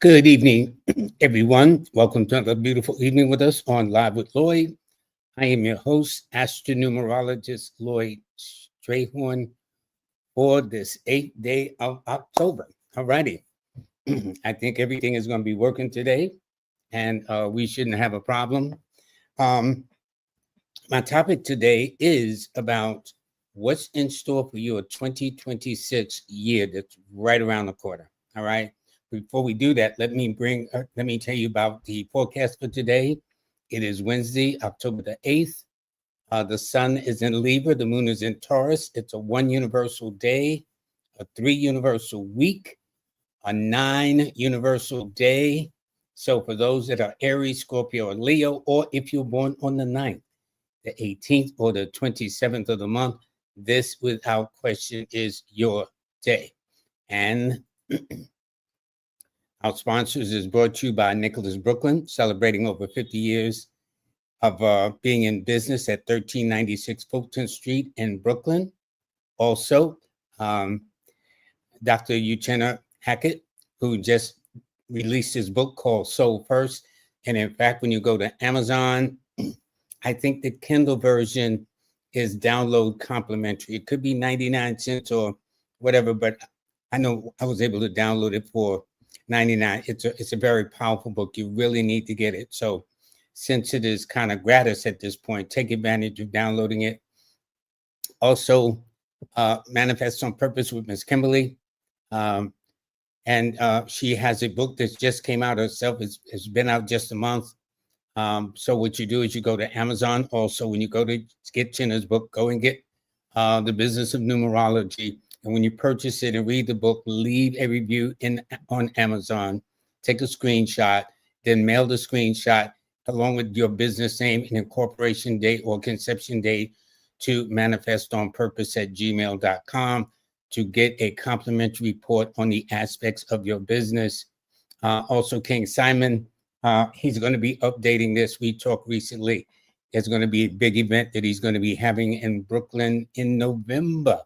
Good evening, everyone. Welcome to another beautiful evening with us on Live with Lloyd. I am your host, astronumerologist Lloyd Strayhorn, for this 8th day of October. All righty. I think everything is going to be working today, and we shouldn't have a problem. Um, my topic today is about what's in store for your 2026 year that's right around the corner. All right. Before we do that, let me tell you about the forecast for today. It is Wednesday, October the 8th. The sun is in Libra, the moon is in Taurus. It's a 1 universal day, a 3 universal week, a 9 universal day. So for those that are Aries, Scorpio, or Leo, or if you're born on the 9th, the 18th, or the 27th of the month, this without question is your day. And our sponsors is brought to you by Nicholas Brooklyn, celebrating over 50 years of being in business at 1396 Fulton Street in Brooklyn. Also, Dr. Uchenna Hackett, who just released his book called Soul First. And in fact, when you go to Amazon, I think the Kindle version is download complimentary. It could be 99 cents or whatever, but I know I was able to download it for 99. It's a very powerful book. You really need to get it. So since it is kind of gratis at this point, take advantage of downloading it. Also, Manifest on Purpose with Miss Kimberly. And she has a book that just came out herself. It's been out just a month. So what you do is you go to Amazon. Also, when you go to get Jenna's book, go and get The Business of Numerology. And when you purchase it and read the book, leave a review on Amazon. Take a screenshot, then mail the screenshot along with your business name and incorporation date or conception date to manifestonpurpose@gmail.com to get a complimentary report on the aspects of your business. Also, King Simon, he's going to be updating this. We talked recently. There's going to be a big event that he's going to be having in Brooklyn in November.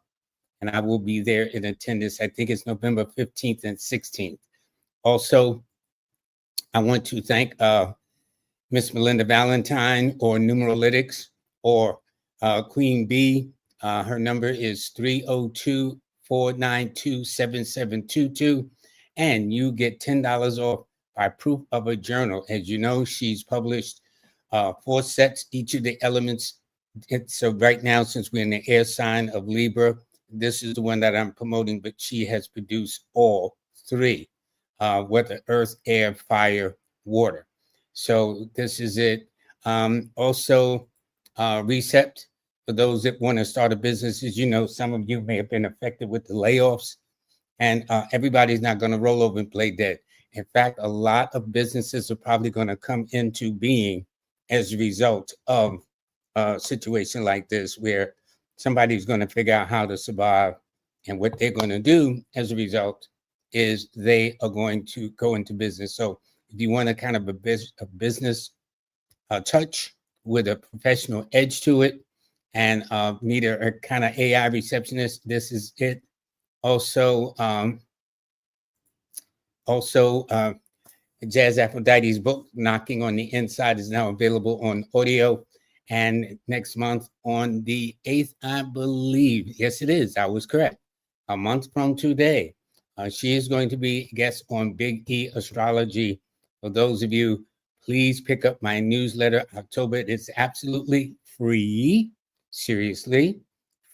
And I will be there in attendance. I think it's November 15th and 16th. Also, I want to thank Miss Melinda Valentine or Numeralytics or Queen B. Her number is 302-492-7722. And you get $10 off by proof of a journal. As you know, she's published 4 sets, each of the elements. So right now, since we're in the air sign of Libra, this is the one that I'm promoting, but she has produced all 3, whether earth, air, fire, water. So this is it. Also, Recept, for those that want to start a business. As you know, some of you may have been affected with the layoffs, and everybody's not going to roll over and play dead. In fact, a lot of businesses are probably going to come into being as a result of a situation like this, where somebody's going to figure out how to survive. And what they're going to do as a result is they are going to go into business. So if you want a kind of a business touch with a professional edge to it and need a kind of AI receptionist, this is it. Also, Jazz Aphrodite's book, Knocking on the Inside, is now available on audio. And next month on the 8th, I believe, yes, it is, I was correct, a month from today, she is going to be a guest on Big E Astrology. For those of you, please pick up my newsletter, October. It's absolutely free, seriously,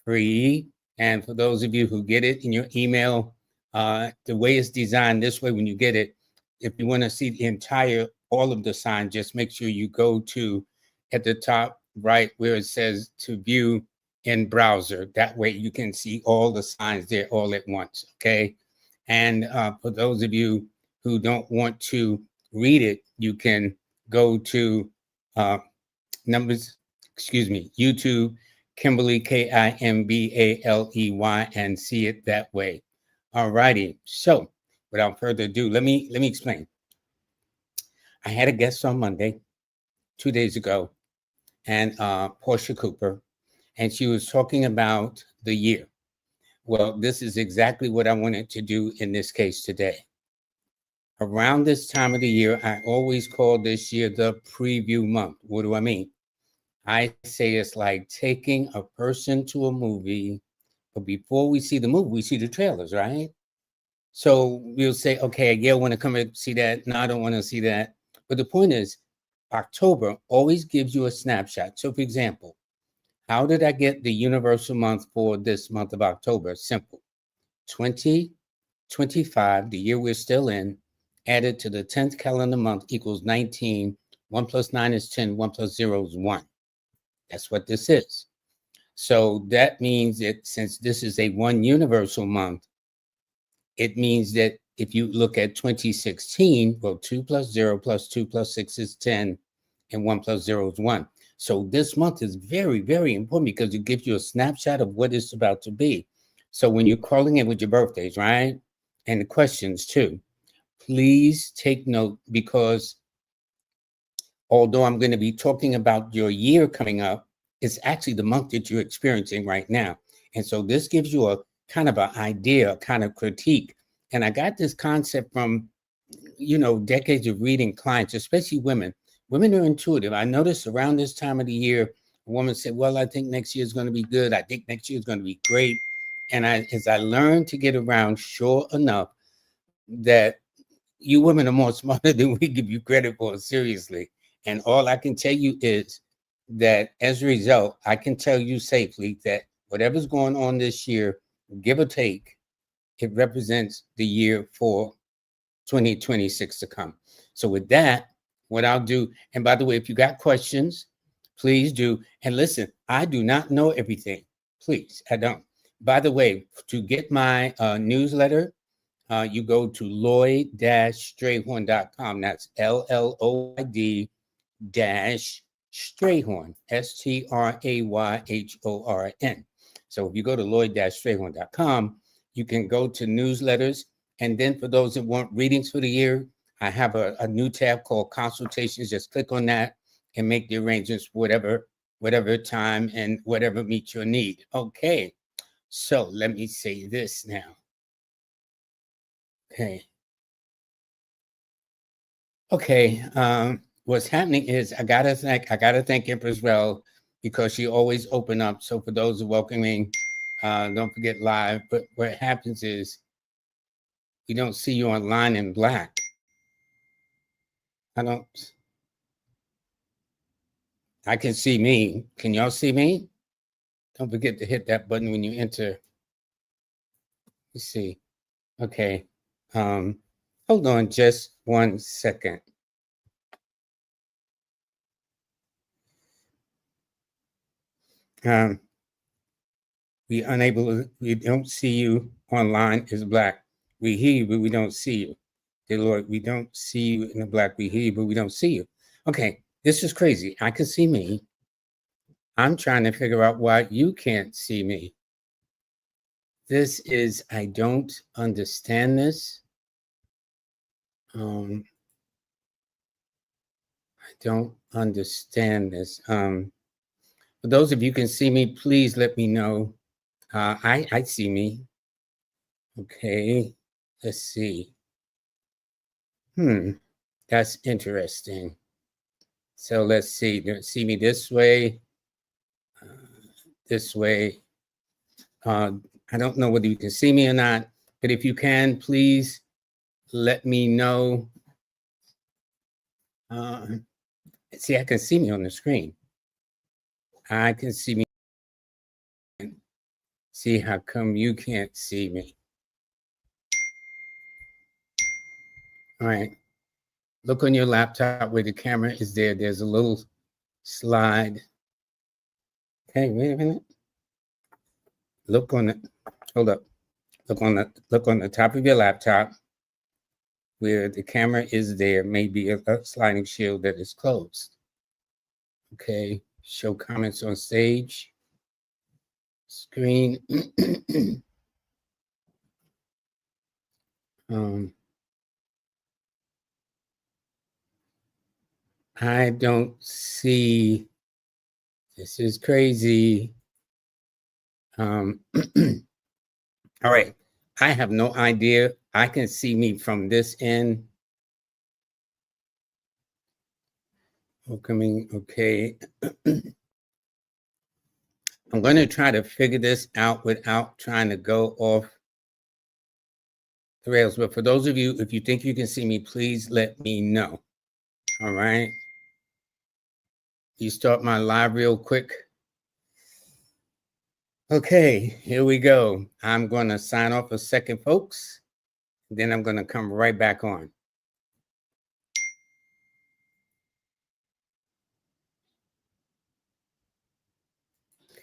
free. And for those of you who get it in your email, the way it's designed this way, when you get it, if you want to see all of the signs, just make sure you go to at the top right where it says to view in browser. That way you can see all the signs there all at once, okay? And for those of you who don't want to read it, you can go to YouTube, Kimberly, Kimbaley, and see it that way. All righty. So without further ado, let me explain. I had a guest on Monday, 2 days ago, and Portia Cooper, and she was talking about the year. Well, this is exactly what I wanted to do in this case today. Around this time of the year, I always call this year the preview month. What do I mean? I say it's like taking a person to a movie, but before we see the movie, we see the trailers, right? So we'll say, okay, yeah, I want to come and see that. No, I don't want to see that. But the point is, October always gives you a snapshot. So, for example, how did I get the universal month for this month of October? Simple. 2025, the year we're still in, added to the 10th calendar month equals 19. 1 plus 9 is 10. 1 plus 0 is 1. That's what this is. So that means that since this is a one universal month, it means that if you look at 2016, well, 2 plus 0 plus 2 plus 6 is 10, and 1 plus 0 is 1. So this month is very, very important because it gives you a snapshot of what it's about to be. So when you're calling in with your birthdays, right? And the questions too, please take note because although I'm going to be talking about your year coming up, it's actually the month that you're experiencing right now. And so this gives you a kind of an idea, kind of critique. And I got this concept from, decades of reading clients, especially women. Women are intuitive. I noticed around this time of the year, a woman said, well, I think next year is going to be good. I think next year is going to be great. And as I learned to get around, sure enough, that you women are more smarter than we give you credit for, seriously. And all I can tell you is that as a result, I can tell you safely that whatever's going on this year, give or take, it represents the year for 2026 to come. So with that, what I'll do, and by the way, if you got questions, please do. And listen, I do not know everything. Please, I don't. By the way, to get my newsletter, you go to Lloyd-Strayhorn.com. That's LLoyd-Strayhorn, Strayhorn. So if you go to Lloyd-Strayhorn.com, you can go to newsletters. And then for those that want readings for the year, I have a new tab called consultations. Just click on that and make the arrangements whatever time and whatever meets your need. Okay, so let me say this now. Okay. What's happening is I gotta thank Empress Well because she always open up. So for those who welcoming, don't forget live. But what happens is we don't see you online in black. I don't. I can see me. Can y'all see me? Don't forget to hit that button when you enter. Let's see. Okay. Hold on just 1 second. We don't see you online is black. We hear you, but we don't see you. Dear Lord, we don't see you in the black. We hear you, but we don't see you. Okay, this is crazy. I can see me. I'm trying to figure out why you can't see me. I don't understand this. I don't understand this. For those of you who can see me, please let me know. I see me. Okay, let's see. That's interesting. So let's see. See me this way, this way. I don't know whether you can see me or not, but if you can, please let me know. See, I can see me on the screen. I can see me. See, how come you can't see me? All right. Look on your laptop where the camera is there. There's a little slide. Okay, wait a minute. Look on it. Hold up. Look on the top of your laptop where the camera is there. Maybe a sliding shield that is closed. Okay. Show comments on stage. Screen. I don't see. This is crazy. All right. I have no idea. I can see me from this end. Welcoming, okay. I'm going to try to figure this out without trying to go off the rails. But for those of you, if you think you can see me, please let me know. All right. You start my live real quick. Okay, here we go. I'm going to sign off a second, folks. Then I'm going to come right back on.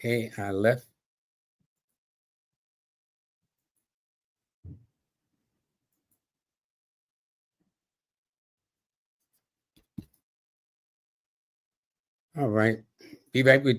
Okay, I left. All right. Be back with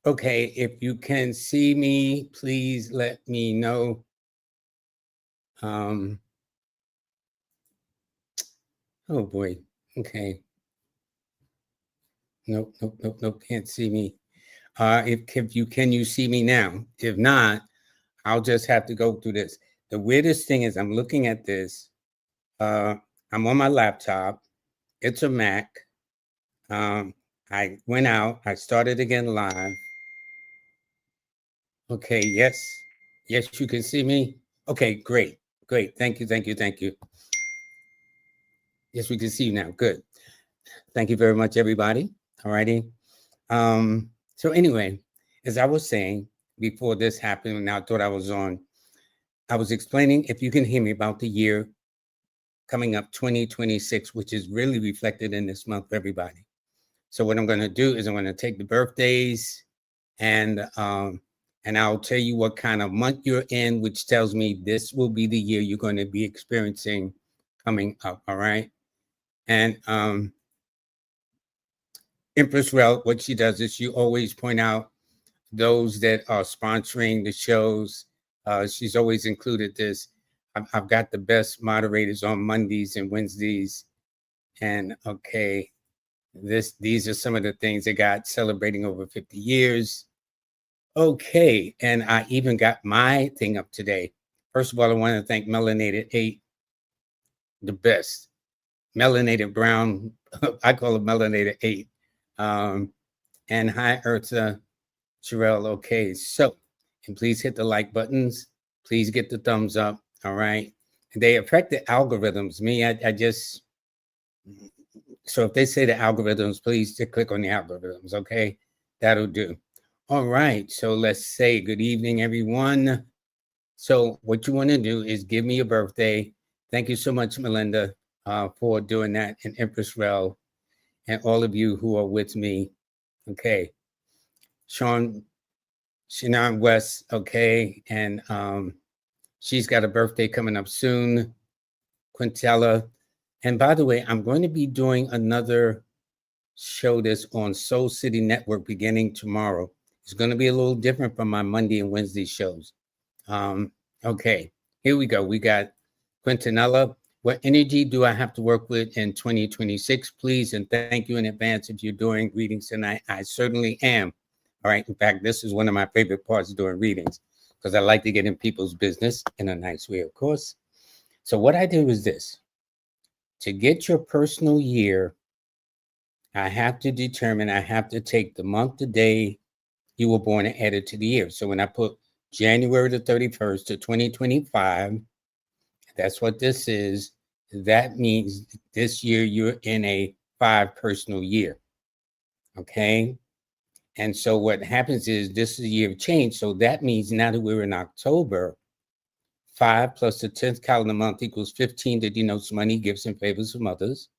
Okay, if you can see me, please let me know. Oh boy. Okay. Nope. Can't see me. If you can you see me now? If not, I'll just have to go through this. The weirdest thing is I'm looking at this. I'm on my laptop. It's a Mac. I went out. I started again live. Okay. Yes. Yes, you can see me. Okay. Great. Thank you. Yes, we can see you now. Good. Thank you very much, everybody. All righty. So anyway, as I was saying before this happened, and I thought I was on, I was explaining, if you can hear me, about the year coming up 2026, which is really reflected in this month for everybody. So what I'm going to do is I'm going to take the birthdays and I'll tell you what kind of month you're in, which tells me this will be the year you're going to be experiencing coming up. All right. And Empress Rel, what she does is she always point out those that are sponsoring the shows. She's always included this. I've got the best moderators on Mondays and Wednesdays. And okay, these are some of the things they got celebrating over 50 years. Okay, and I even got my thing up today. First of all, I want to thank Melanated 8, the best. Melanated Brown, I call it Melanated 8. And hi, Ursa, Sherelle. Okay, so, and please hit the like buttons. Please get the thumbs up. All right. They affect the algorithms. I just, so if they say the algorithms, please just click on the algorithms. Okay. That'll do. All right. So let's say good evening, everyone. So what you want to do is give me a birthday. Thank you so much, Melinda, for doing that, and Empress Rel, and all of you who are with me. Okay. Shannon West, okay, and she's got a birthday coming up soon. Quintella, and by the way, I'm going to be doing another show that's on Soul City Network beginning tomorrow. It's going to be a little different from my Monday and Wednesday shows. Okay, here we go. We got Quintanilla. What energy do I have to work with in 2026? Please, and thank you in advance if you're doing readings tonight. I certainly am. All right. In fact, this is one of my favorite parts of doing readings because I like to get in people's business in a nice way, of course. So what I do is this. To get your personal year, I have to take the month, the day you were born, and add it to the year. So when I put January the 31st to 2025, that's what this is. That means this year you're in a 5 personal year. Okay. And so what happens is this is a year of change. So that means now that we're in October, 5 plus the 10th calendar month equals 15 that denotes money, gifts, and favors from others.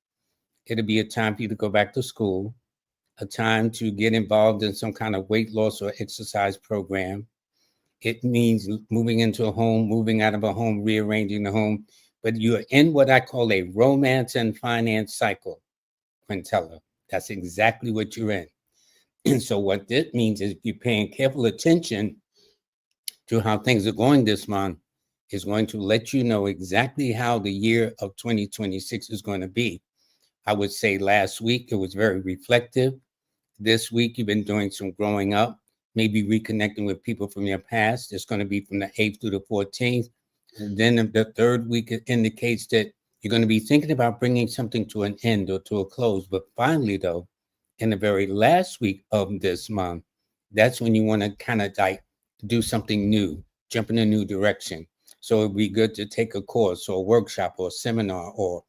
It'll be a time for you to go back to school, a time to get involved in some kind of weight loss or exercise program. It means moving into a home, moving out of a home, rearranging the home. But you're in what I call a romance and finance cycle, Quintella. That's exactly what you're in. And so what this means is, if you're paying careful attention to how things are going this month, is going to let you know exactly how the year of 2026 is going to be. I would say last week it was very reflective. This week you've been doing some growing up, maybe reconnecting with people from your past. It's going to be from the 8th through the 14th. And then the third week indicates that you're going to be thinking about bringing something to an end or to a close. But finally, though, in the very last week of this month, that's when you want to kind of like do something new, jump in a new direction. So it'd be good to take a course or a workshop or a seminar or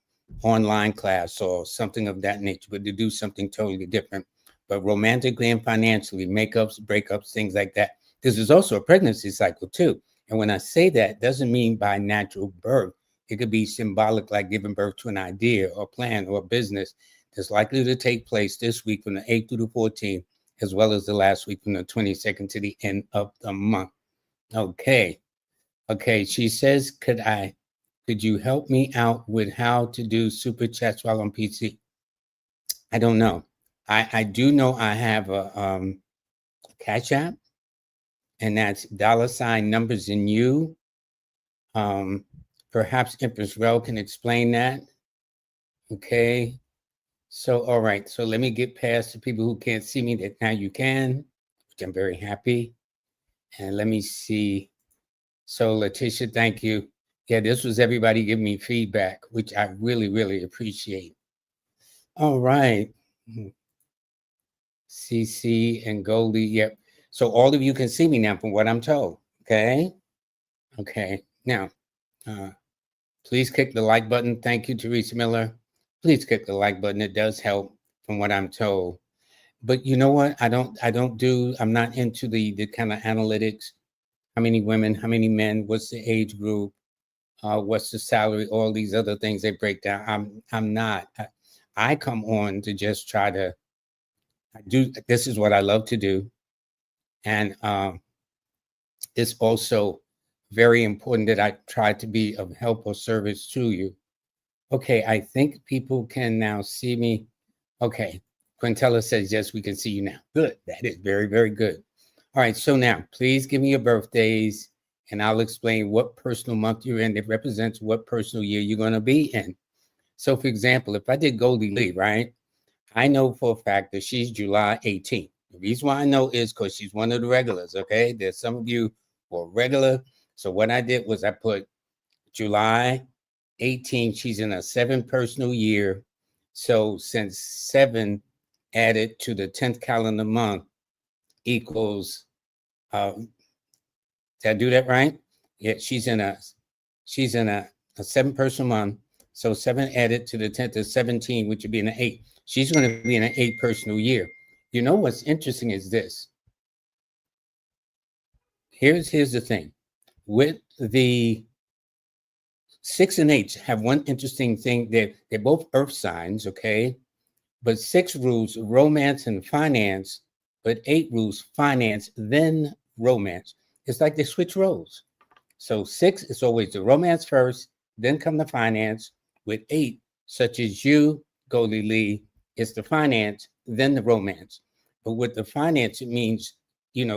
online class or something of that nature, but to do something totally different. But romantically and financially, makeups, breakups, things like that. This is also a pregnancy cycle too. And when I say that, doesn't mean by natural birth. It could be symbolic, like giving birth to an idea or plan or a business that's likely to take place this week from the 8th through the 14th, as well as the last week from the 22nd to the end of the month. Okay. Okay. She says, could you help me out with how to do super chats while on PC? I don't know. I do know I have a Cash App, and that's $ numbers in you. Perhaps Empress Rel can explain that. Okay. So, all right. So let me get past the people who can't see me that now you can, which I'm very happy. And let me see. So Letitia, thank you. Yeah, this was everybody giving me feedback, which I really, really appreciate. All right. CC and Goldie. Yep. So all of you can see me now from what I'm told. Okay. Okay. Now, please click the like button. Thank you, Teresa Miller. Please click the like button. It does help from what I'm told. But you know what? I'm not into the kind of analytics. How many women, how many men, what's the age group, what's the salary, all these other things they break down. I'm not. I come on to just try to do, this is what I love to do. And it's also very important that I try to be of help or service to you. Okay, I think people can now see me. Okay, Quintella says, yes, we can see you now. Good, that is very, very good. All right, so now please give me your birthdays and I'll explain what personal month you're in. It represents what personal year you're going to be in. So for example, if I did Goldie Lee, right? I know for a fact that she's July 18th. The reason why I know is because she's one of the regulars, okay? There's some of you who are regular. So what I did was I put July 18th. She's in a 7 personal year. So since 7 added to the 10th calendar month equals, did I do that right? Yeah, she's in a 7 personal month. So 7 added to the 10th is 17, which would be an 8. She's going to be in an 8 personal year. You know what's interesting is this. Here's the thing. With the 6 and 8 have one interesting thing. They're both earth signs, okay? But 6 rules romance and finance, but 8 rules finance, then romance. It's like they switch roles. So 6 is always the romance first, then come the finance. With 8, such as you, Goldie Lee, it's the finance, then the romance. But with the finance, it means,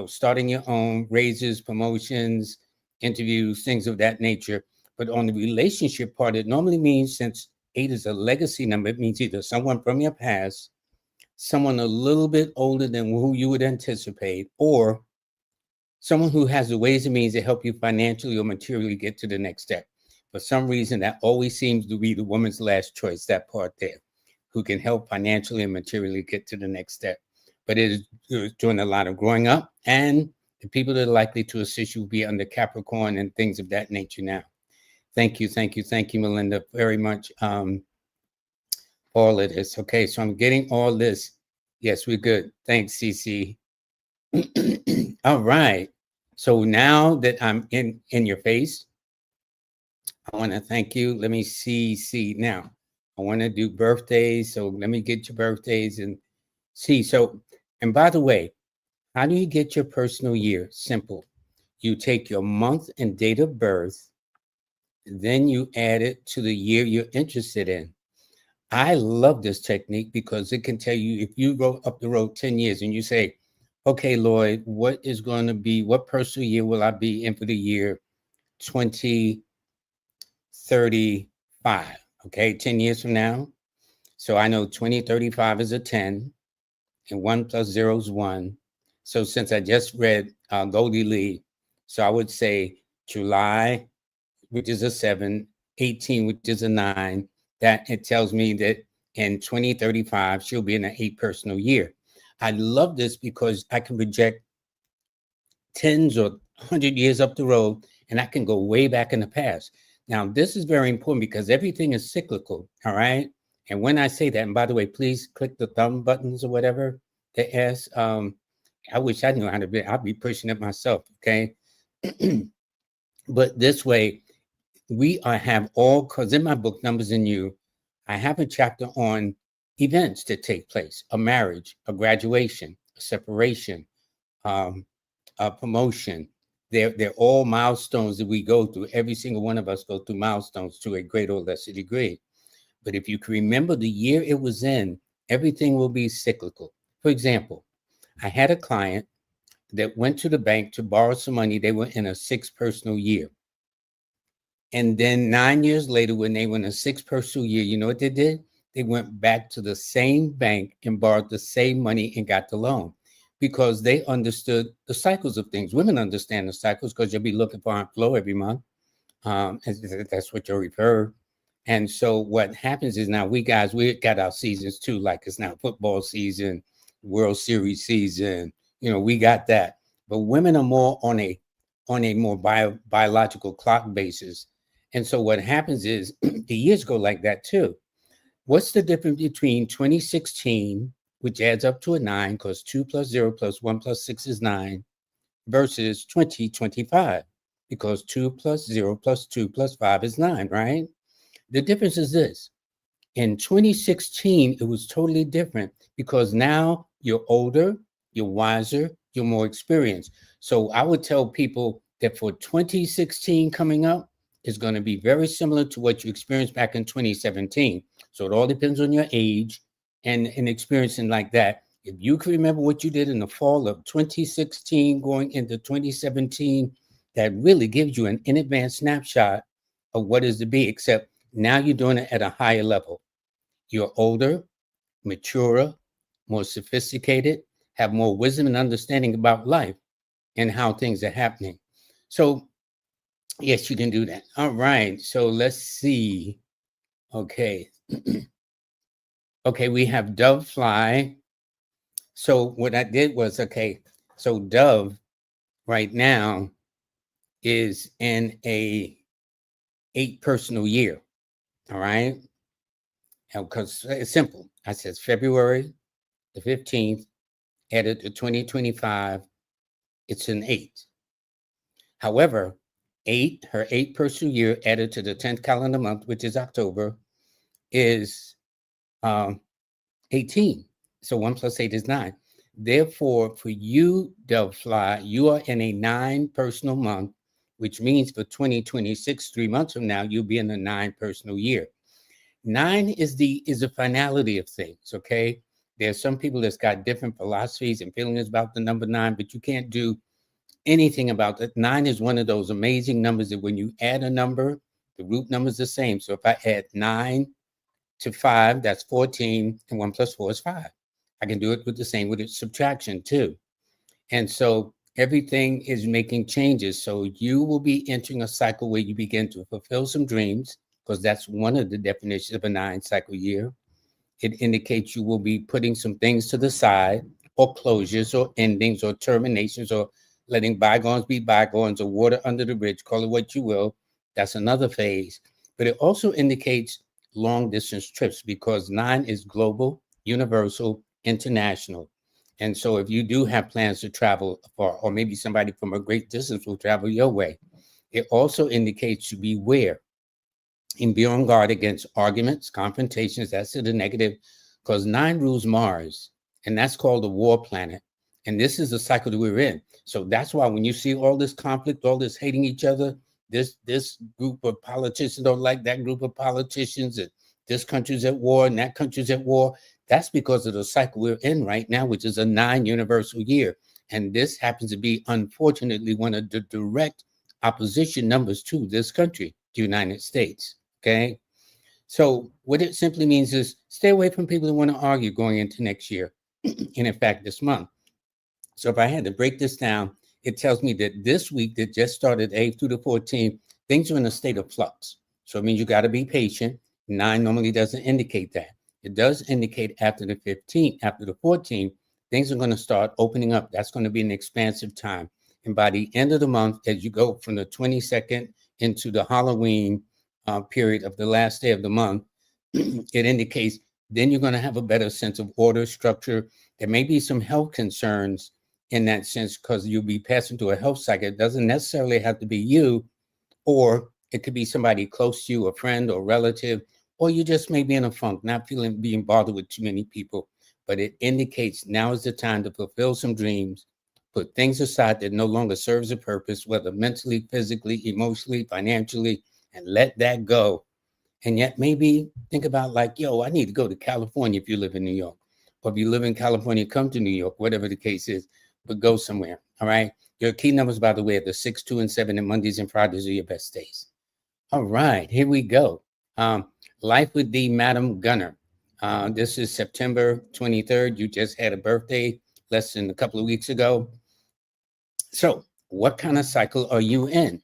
starting your own, raises, promotions, interviews, things of that nature. But on the relationship part, it normally means, since 8 is a legacy number, it means either someone from your past, someone a little bit older than who you would anticipate, or someone who has the ways and means to help you financially or materially get to the next step. For some reason, that always seems to be the woman's last choice, that part there, who can help financially and materially get to the next step. But it is doing a lot of growing up, and the people that are likely to assist you will be under Capricorn and things of that nature now. Thank you, Melinda, very much. All of this. Okay, so I'm getting all this. Yes, we're good. Thanks, CC. All right. So now that I'm in your face, I want to thank you. Let me see now. I want to do birthdays. So let me get your birthdays and see. So, and by the way, how do you get your personal year? Simple. You take your month and date of birth, then you add it to the year you're interested in. I love this technique because it can tell you if you go up the road 10 years and you say, okay, Lloyd, what personal year will I be in for the year 2035? Okay, 10 years from now. So I know 2035 is a 10 and 1 plus 0 is 1. So since I just read Goldie Lee, so I would say July, which is a 7, 18, which is a 9, that it tells me that in 2035, she'll be in an 8 personal year. I love this because I can project tens or 100 years up the road, and I can go way back in the past. Now, this is very important because everything is cyclical, all right? And when I say that, and by the way, please click the thumb buttons or whatever they ask. I wish I knew how to be, I'd be pushing it myself, okay? But this way, have all, because in my book, Numbers in You, I have a chapter on events that take place, a marriage, a graduation, a separation, a promotion. They're all milestones that we go through. Every single one of us go through milestones to a greater or lesser degree. But if you can remember the year it was in, everything will be cyclical. For example, I had a client that went to the bank to borrow some money. They were in a 6 personal year. And then 9 years later, when they were in a 6 personal year, you know what they did? They went back to the same bank and borrowed the same money and got the loan because they understood the cycles of things. Women understand the cycles because you'll be looking for a flow every month. That's what you'll refer. And so what happens is now we got our seasons too, like it's now football season, World Series season, we got that. But women are more on a more biological clock basis. And so what happens is the years go like that too. What's the difference between 2016, which adds up to a 9, because 2 plus 0 plus 1 plus 6 is 9, versus 2025, because 2 plus 0 plus 2 plus 5 is 9, right? The difference is this. In 2016, it was totally different because now you're older, you're wiser, you're more experienced. So I would tell people that for 2016 coming up is going to be very similar to what you experienced back in 2017. So it all depends on your age and experiencing like that. If you can remember what you did in the fall of 2016 going into 2017, that really gives you an in advance snapshot of what is to be, except now you're doing it at a higher level. You're older, maturer, more sophisticated, have more wisdom and understanding about life and how things are happening. So, yes, you can do that. All right. So let's see. Okay. Okay, we have Dove Fly. So what I did was, so Dove right now is in a 8 personal year. All right. Because it's simple. I said February the 15th, added to 2025, it's an 8. However, her 8 personal year added to the 10th calendar month, which is October, is 18. So 1 plus 8 is 9. Therefore, for you, Dove Fly, you are in a 9 personal month, which means for 2026, 3 months from now, you'll be in a 9 personal year. 9 is the finality of things, okay? There's some people that's got different philosophies and feelings about the number 9, but you can't do anything about that. 9 is one of those amazing numbers that when you add a number, the root number is the same. So if I add 9 to 5, that's 14, and 1 plus 4 is 5. I can do it with the same with subtraction too. And so everything is making changes. So you will be entering a cycle where you begin to fulfill some dreams, because that's one of the definitions of a 9 cycle year. It indicates you will be putting some things to the side, or closures, or endings, or terminations, or letting bygones be bygones, or water under the bridge, call it what you will. That's another phase. But it also indicates long distance trips, because 9 is global, universal, international. And so if you do have plans to travel far, or maybe somebody from a great distance will travel your way, it also indicates to beware and be on guard against arguments, confrontations. That's to the negative, because 9 rules Mars, and that's called the war planet. And this is the cycle that we're in. So that's why when you see all this conflict, all this hating each other, this group of politicians don't like that group of politicians, and this country's at war and that country's at war. That's because of the cycle we're in right now, which is a 9 universal year. And this happens to be, unfortunately, one of the direct opposition numbers to this country, the United States. Okay. So what it simply means is stay away from people who want to argue going into next year. And in fact, this month. So if I had to break this down, it tells me that this week that just started 8th through the 14th, things are in a state of flux. So it means you got to be patient. 9 normally doesn't indicate that. It does indicate after the 15th, after the 14th, things are going to start opening up. That's going to be an expansive time. And by the end of the month, as you go from the 22nd into the Halloween period of the last day of the month, it indicates then you're going to have a better sense of order, structure. There may be some health concerns in that sense because you'll be passing through a health cycle. It doesn't necessarily have to be you, or it could be somebody close to you, a friend or relative, or you just may be in a funk, not feeling being bothered with too many people. But it indicates now is the time to fulfill some dreams, put things aside that no longer serves a purpose, whether mentally, physically, emotionally, financially, and let that go. And yet maybe think about like, yo, I need to go to California if you live in New York. Or if you live in California, come to New York, whatever the case is, but go somewhere. All right. Your key numbers, by the way, are the 6, 2, and 7, and Mondays and Fridays are your best days. All right, here we go. Life with the Madam Gunner. This is September 23rd. You just had a birthday less than a couple of weeks ago. So what kind of cycle are you in?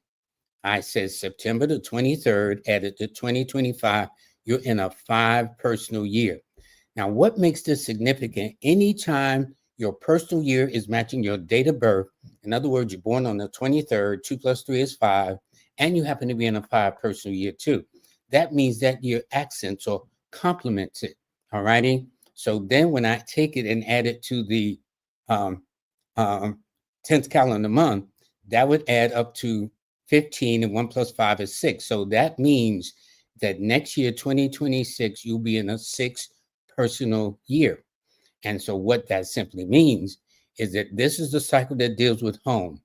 I said September the 23rd, added to 2025, you're in a 5 personal year. Now, what makes this significant? Anytime your personal year is matching your date of birth, in other words, you're born on the 23rd, 2 plus 3 is 5, and you happen to be in a 5 personal year too. That means that your accents or complements it, all righty? So then when I take it and add it to the 10th calendar month, that would add up to 15, and 1 plus 5 is 6. So that means that next year, 2026, you'll be in a 6 personal year. And so what that simply means is that this is the cycle that deals with home,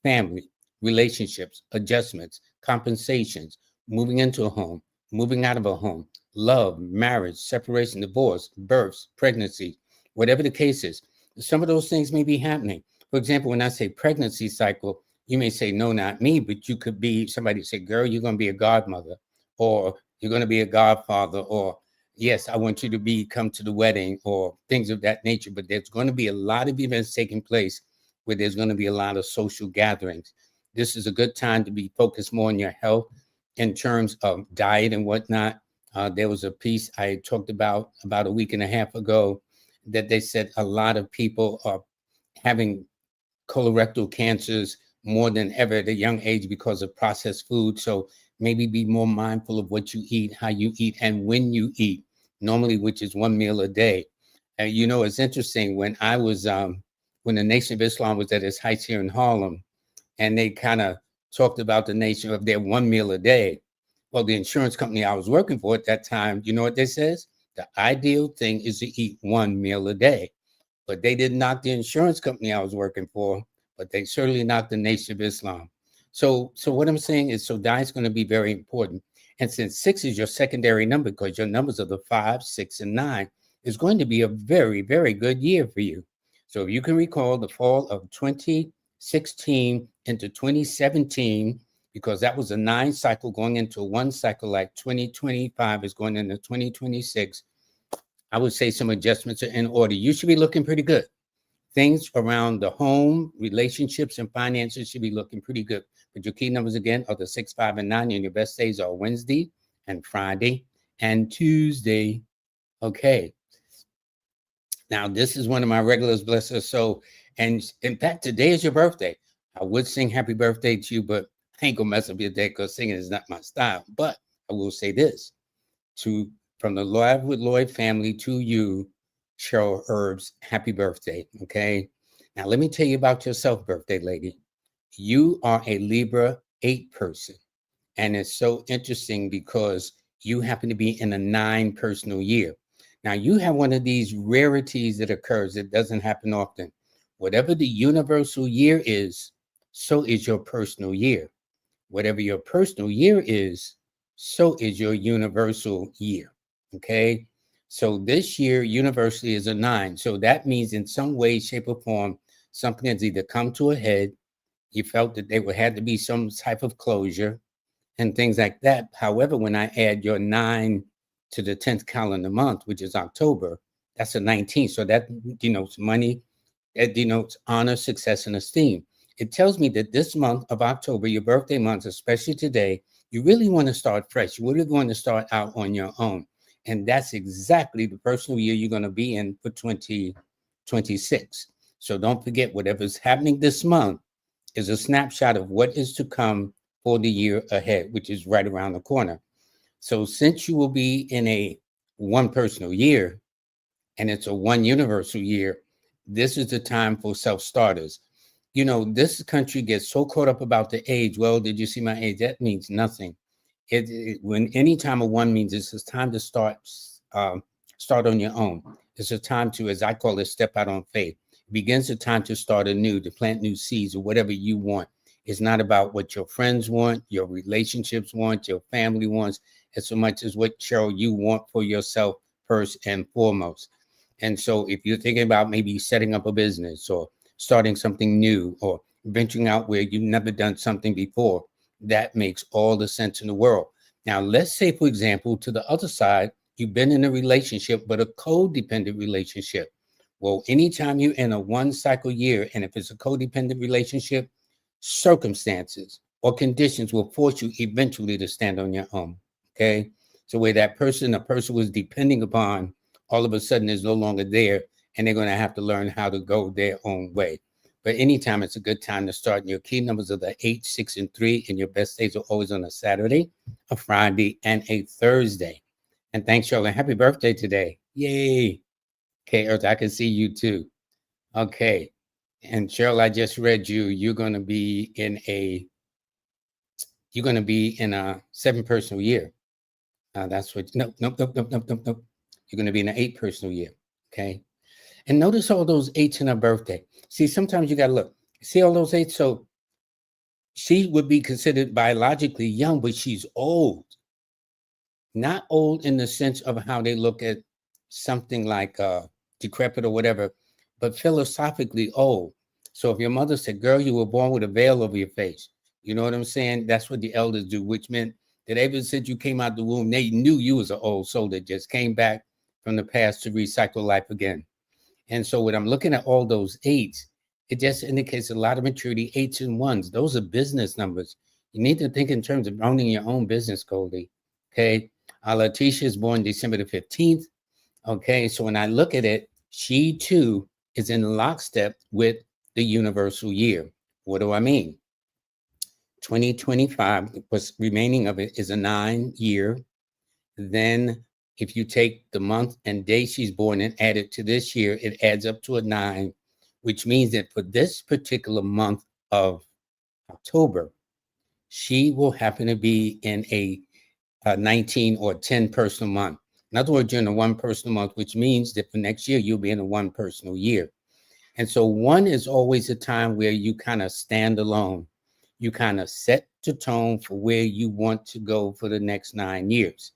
family, relationships, adjustments, compensations, moving into a home, moving out of a home, love, marriage, separation, divorce, births, pregnancy, whatever the case is. Some of those things may be happening. For example, when I say pregnancy cycle, you may say, no, not me, but you could be somebody say, girl, you're going to be a godmother, or you're going to be a godfather, or yes, I want you to come to the wedding, or things of that nature. But there's going to be a lot of events taking place where there's going to be a lot of social gatherings. This is a good time to be focused more on your health in terms of diet and whatnot. There was a piece I talked about a week and a half ago that they said a lot of people are having colorectal cancers more than ever at a young age because of processed food. So maybe be more mindful of what you eat, how you eat, and when you eat, normally, which is 1 meal a day. And you know, it's interesting when I was, when the Nation of Islam was at its heights here in Harlem, and they kind of talked about the nation of their 1 meal a day. Well, the insurance company I was working for at that time, you know what they says? The ideal thing is to eat 1 meal a day. But they didn't knock the insurance company I was working for, but they certainly knocked the Nation of Islam. So what I'm saying is, so diet's going to be very important. And since 6 is your secondary number, because your numbers are the 5, 6, and 9, it's going to be a very, very good year for you. So if you can recall the fall of 2016 into 2017, because that was a 9 cycle going into a 1 cycle, like 2025 is going into 2026, I would say some adjustments are in order. You should be looking pretty good. Things around the home, relationships, and finances should be looking pretty good. But your key numbers again are the 6, 5, and 9, and your best days are Wednesday and Friday and Tuesday. Okay. Now, this is one of my regulars, bless her. So, and in fact, today is your birthday. I would sing happy birthday to you, but I ain't gonna mess up your day because singing is not my style. But I will say this from the Live with Lloyd family to you, Cheryl Herbs, happy birthday. Okay. Now, let me tell you about yourself, birthday lady. You are a Libra 8 person. And it's so interesting because you happen to be in a 9 personal year. Now, you have one of these rarities that occurs that doesn't happen often. Whatever the universal year is, so is your personal year. Whatever your personal year is, so is your universal year. Okay. So this year, universally is a 9. So that means in some way, shape, or form, something has either come to a head, you felt that there would had to be some type of closure and things like that. However, when I add your 9 to the 10th calendar month, which is October, that's a 19. So that denotes money, it denotes honor, success, and esteem. It tells me that this month of October, your birthday month, especially today, you really want to start fresh. You really want to start out on your own. And that's exactly the personal year you're going to be in for 2026. So don't forget, whatever's happening this month is a snapshot of what is to come for the year ahead, which is right around the corner. So since you will be in a one personal year and it's a one universal year, this is the time for self-starters. This country gets so caught up about the age. Well, did you see my age? That means nothing. When any time of one means it's a time to start on your own. It's a time to, as I call it, step out on faith. It begins the time to start anew, to plant new seeds or whatever you want. It's not about what your friends want, your relationships want, your family wants, as so much as what, Cheryl, you want for yourself first and foremost. And so if you're thinking about maybe setting up a business or starting something new or venturing out where you've never done something before, that makes all the sense in the world. Now, let's say, for example, to the other side, you've been in a relationship, but a codependent relationship. Well, anytime you're in a one cycle year, and if it's a codependent relationship, circumstances or conditions will force you eventually to stand on your own. Okay. So where a person was depending upon, all of a sudden is no longer there, and they're going to have to learn how to go their own way. But anytime it's a good time to start. And your key numbers are the 8, 6, and 3, and your best days are always on a Saturday, a Friday, and a Thursday. And thanks, Charlotte. Happy birthday today. Yay. Okay, Earth, I can see you too. Okay. And Cheryl, I just read you're going to be in a 7 personal year. That's what, nope. You're going to be in an 8 personal year. Okay. And notice all those 8s in her birthday. See, sometimes you got to look. See all those 8s? So she would be considered biologically young, but she's old. Not old in the sense of how they look at something like decrepit or whatever, but philosophically old. So if your mother said, girl, you were born with a veil over your face, you know what I'm saying? That's what the elders do, which meant that ever since you came out the womb, they knew you was an old soul that just came back from the past to recycle life again. And so when I'm looking at all those 8s, it just indicates a lot of maturity, 8s and 1s. Those are business numbers. You need to think in terms of owning your own business, Goldie. Okay. Letitia is born December the 15th. Okay. So when I look at it, she too is in lockstep with the universal year. What do I mean? 2025, what's remaining of it is a 9-year. Then if you take the month and day she's born and add it to this year, it adds up to a 9, which means that for this particular month of October, she will happen to be in a 19 or 10 personal month. In other words, you're in a 1 personal month, which means that for next year, you'll be in a 1 personal year. And so 1 is always a time where you kind of stand alone. You kind of set the tone for where you want to go for the next 9 years.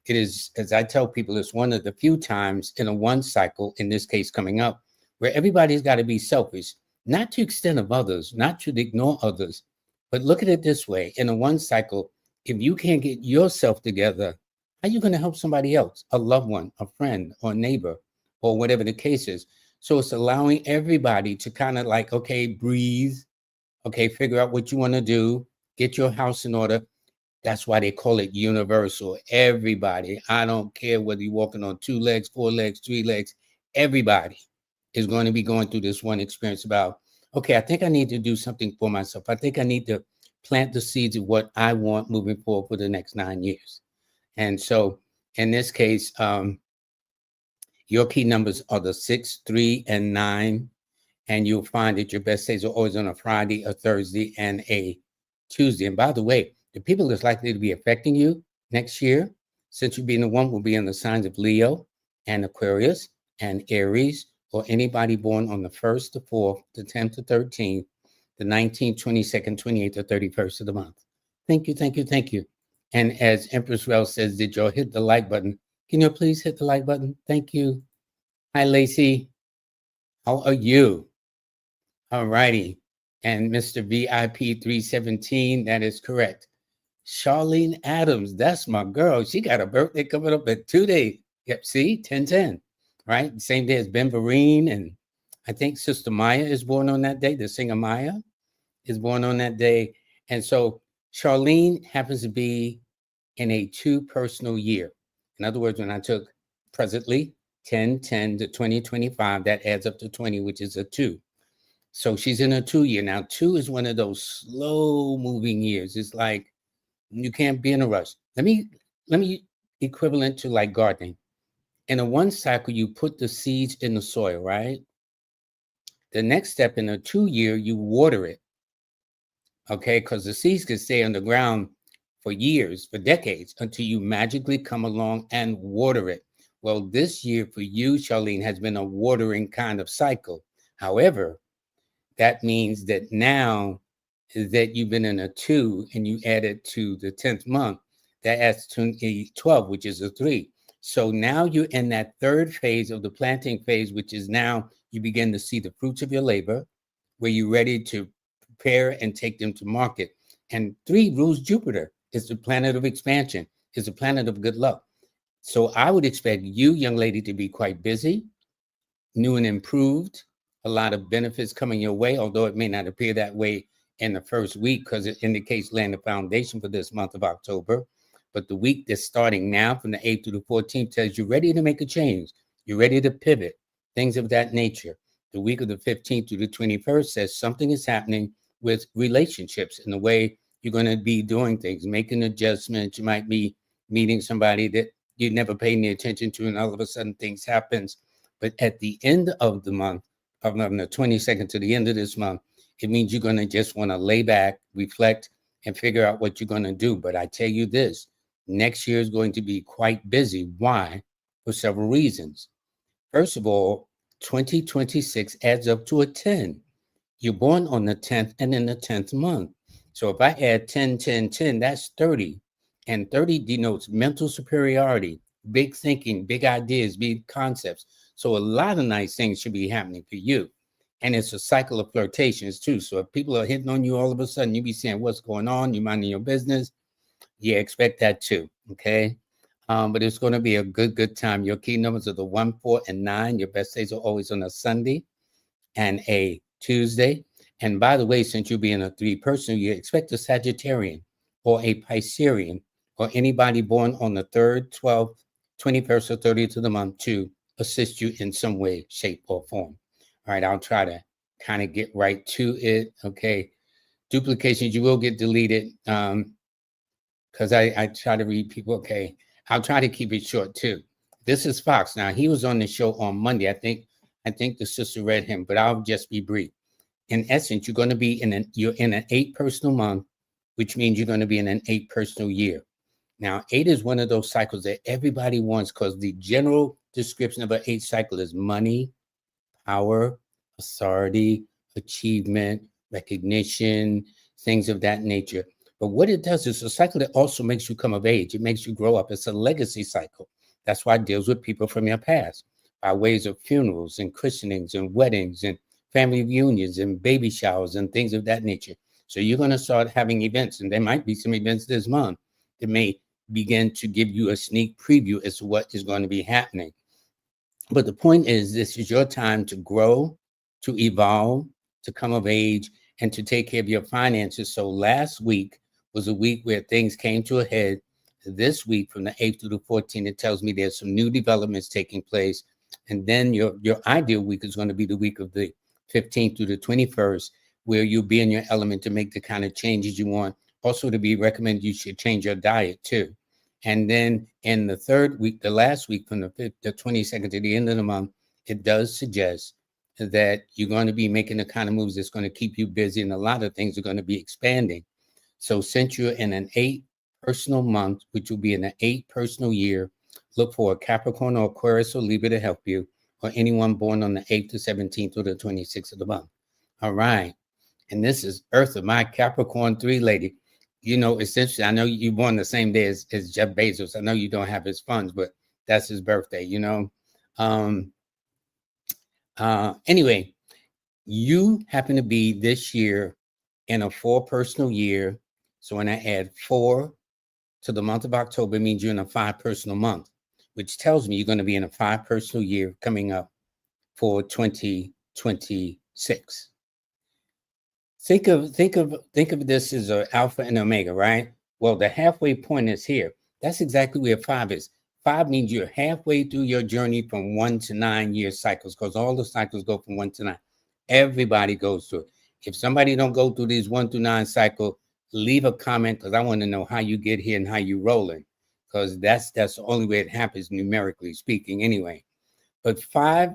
It is, as I tell people, it's one of the few times in a 1 cycle, in this case coming up, where everybody's got to be selfish, not to the extent of others, not to ignore others, but look at it this way. In a 1 cycle, if you can't get yourself together, how are you going to help somebody else, a loved one, a friend, or a neighbor, or whatever the case is? So it's allowing everybody to kind of like, okay, breathe, okay, figure out what you want to do, get your house in order. That's why they call it universal. Everybody, I don't care whether you're walking on 2 legs, 4 legs, 3 legs, everybody is going to be going through this one experience about, okay, I think I need to do something for myself. I think I need to plant the seeds of what I want moving forward for the next 9 years. And so in this case, your key numbers are the 6, 3, and 9. And you'll find that your best days are always on a Friday, a Thursday, and a Tuesday. And by the way, the people that's likely to be affecting you next year, since you being the one, will be in the signs of Leo and Aquarius and Aries, or anybody born on the 1st, the 4th, the 10th, the 13th, the 19th, 22nd, 28th, or 31st of the month. Thank you. And as Empress Rel says, did y'all hit the like button? Can you please hit the like button? Thank you. Hi, Lacey. How are you? All righty. And Mr. VIP 317, that is correct. Charlene Adams, that's my girl. She got a birthday coming up in 2 days. Yep, see, 1010, right? Same day as Ben Vereen. And I think Sister Maya is born on that day. The singer Maya is born on that day. And so Charlene happens to be in a two personal year. In other words, when I took presently 1010 to 2025, that adds up to 20, which is a two. So she's in a 2 year. Now, two is one of those slow moving years. It's like you can't be in a rush. Let me equivalent to like gardening. In a one cycle, you put the seeds in the soil, right? The next step in a 2 year, you water it. Okay, because the seeds can stay on the ground for years, for decades, until you magically come along and water it. Well, this year for you, Charlene, has been a watering kind of cycle. However, that means that now that you've been in a two and you added to the 10th month, that adds to a 12, which is a three. So now you're in that third phase of the planting phase, which is now you begin to see the fruits of your labor, where you're ready to prepare and take them to market. And three rules Jupiter. It's the planet of expansion. It's the planet of good luck. So I would expect you, young lady, to be quite busy, new and improved, a lot of benefits coming your way, although it may not appear that way in the first week because it indicates laying the foundation for this month of October. But the week that's starting now from the 8th to the 14th tells you ready to make a change. You're ready to pivot, things of that nature. The week of the 15th to the 21st says something is happening with relationships in the way you're going to be doing things, making adjustments. You might be meeting somebody that you never paid any attention to, and all of a sudden things happens. But at the end of the month, from the 22nd to the end of this month, it means you're going to just want to lay back, reflect, and figure out what you're going to do. But I tell you this, next year is going to be quite busy. Why? For several reasons. First of all, 2026 adds up to a 10. You're born on the 10th and in the 10th month. So if I add 10, 10, 10, that's 30. And 30 denotes mental superiority, big thinking, big ideas, big concepts. So a lot of nice things should be happening for you. And it's a cycle of flirtations too. So if people are hitting on you all of a sudden, you be saying, what's going on? You minding your business? Yeah, expect that too. Okay. But it's going to be a good time. Your key numbers are the 1, 4, and 9. Your best days are always on a Sunday and a Tuesday. And by the way, since you'll be in a three person, you expect a Sagittarian or a Piscean or anybody born on the 3rd, 12th, 21st, or 30th of the month to assist you in some way, shape, or form. All right, I'll try to kind of get right to it. Okay. Duplications, you will get deleted because I try to read people. Okay. I'll try to keep it short too. This is Fox. Now, he was on the show on Monday. I think the sister read him, but I'll just be brief. In essence, you're going to be you're in an 8 personal month, which means you're going to be in an 8 personal year. Now, 8 is one of those cycles that everybody wants because the general description of an 8 cycle is money, power, authority, achievement, recognition, things of that nature. But what it does is a cycle that also makes you come of age. It makes you grow up. It's a legacy cycle. That's why it deals with people from your past by ways of funerals and christenings and weddings and family reunions and baby showers and things of that nature. So you're going to start having events, and there might be some events this month that may begin to give you a sneak preview as to what is going to be happening. But the point is, this is your time to grow, to evolve, to come of age, and to take care of your finances. So last week was a week where things came to a head. This week, from the 8th to the 14th, it tells me there's some new developments taking place. And then your ideal week is going to be the week of the 15th to the 21st, where you'll be in your element to make the kind of changes you want. Also, to be recommended, you should change your diet too. And then in the third week, the last week from the 22nd to the end of the month, it does suggest that you're going to be making the kind of moves that's going to keep you busy, and a lot of things are going to be expanding. So since you're in an 8 personal month, which will be in an 8 personal year, look for a Capricorn or Aquarius or Libra to help you, or anyone born on the 8th to 17th or the 26th of the month. All right. And this is Eartha, my Capricorn 3 lady. You know, essentially, I know you born the same day as Jeff Bezos. I know you don't have his funds, but that's his birthday, Anyway, you happen to be this year in a 4 personal year. So when I add 4 to the month of October, it means you're in a 5 personal month, which tells me you're going to be in a 5 personal year coming up for 2026. Think of this as an alpha and omega, right? Well, the halfway point is here. That's exactly where 5 is. 5 means you're halfway through your journey from 1 to 9 year cycles, because all the cycles go from 1 to 9. Everybody goes through it. If somebody don't go through these 1 through 9 cycle, leave a comment, because I want to know how you get here and how you rolling, because that's the only way it happens, numerically speaking, anyway. But 5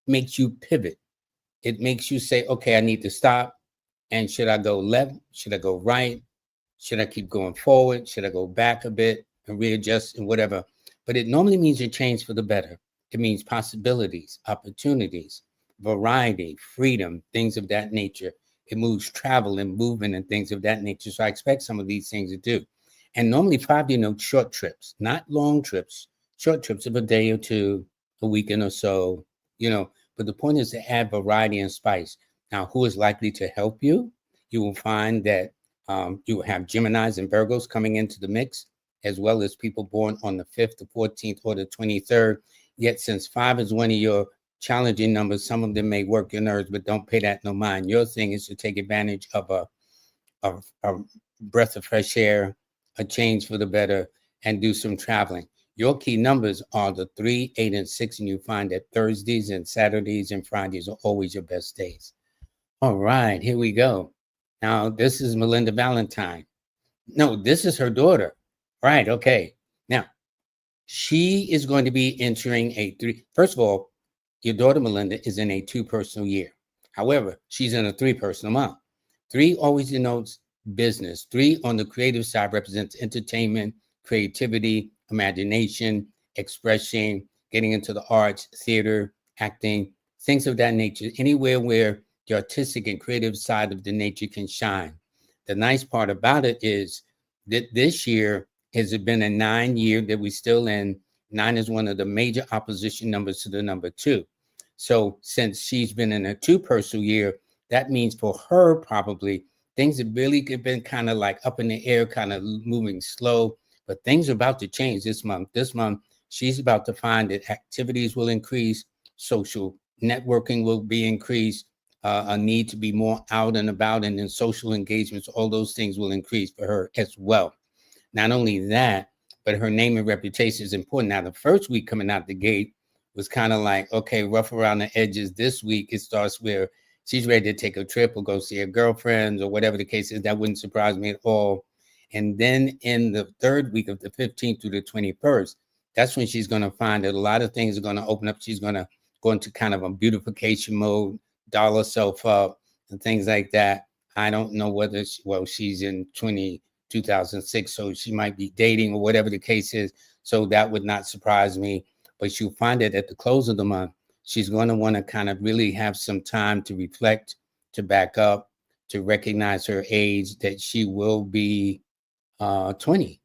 makes you pivot. It makes you say, okay, I need to stop. And should I go left? Should I go right? Should I keep going forward? Should I go back a bit and readjust and whatever? But it normally means you change for the better. It means possibilities, opportunities, variety, freedom, things of that nature. It moves travel and movement and things of that nature. So I expect some of these things to do. And normally 5 denotes short trips, not long trips, short trips of a day or two, a weekend or so, But the point is to add variety and spice. Now, who is likely to help you? You will find that you will have Geminis and Virgos coming into the mix, as well as people born on the 5th, the 14th, or the 23rd. Yet, since 5 is one of your challenging numbers, some of them may work your nerves, but don't pay that no mind. Your thing is to take advantage of a breath of fresh air, a change for the better, and do some traveling. Your key numbers are the 3, 8, and 6, and you find that Thursdays and Saturdays and Fridays are always your best days. All right, here we go. Now, this is Melinda Valentine. No, this is her daughter. Right, okay. Now, she is going to be entering a 3. First of all, your daughter Melinda is in a 2 personal year. However, she's in a 3 personal month. 3 always denotes business. 3 on the creative side represents entertainment, creativity, imagination, expression, getting into the arts, theater, acting, things of that nature. Anywhere where the artistic and creative side of the nature can shine. The nice part about it is that this year has been a 9 year that we're still in. 9 is one of the major opposition numbers to the number 2. So since she's been in a 2 personal year, that means for her probably things have really been kind of like up in the air, kind of moving slow, but things are about to change this month. This month, she's about to find that activities will increase, social networking will be increased, a need to be more out and about, and then social engagements, all those things will increase for her as well. Not only that, but her name and reputation is important. Now, the first week coming out the gate was kind of like, okay, rough around the edges. This week, it starts where she's ready to take a trip or go see her girlfriends or whatever the case is. That wouldn't surprise me at all. And then in the third week of the 15th through the 21st, that's when she's going to find that a lot of things are going to open up. She's going to go into kind of a beautification mode, doll herself up and things like that. I don't know whether, she's in 2006, so she might be dating or whatever the case is. So that would not surprise me. But you'll find that at the close of the month, she's going to want to kind of really have some time to reflect, to back up, to recognize her age, that she will be 20.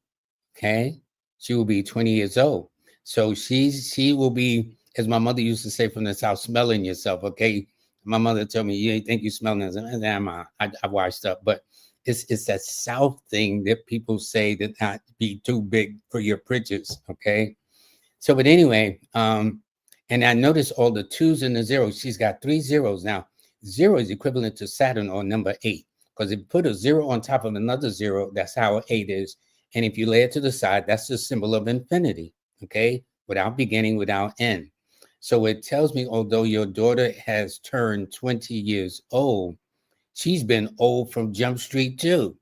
Okay. She will be 20 years old. So she will be, as my mother used to say from the South, smelling yourself. Okay. My mother told me, you ain't think you smelling this. I washed up. But it's that South thing that people say that not be too big for your britches. Okay. So, but anyway, and I noticed all the 2s and the 0s. She's got 3 zeros. Now, 0 is equivalent to Saturn or number 8. Because if you put a 0 on top of another 0, that's how 8 is. And if you lay it to the side, that's the symbol of infinity, okay? Without beginning, without end. So it tells me, although your daughter has turned 20 years old, she's been old from Jump Street too.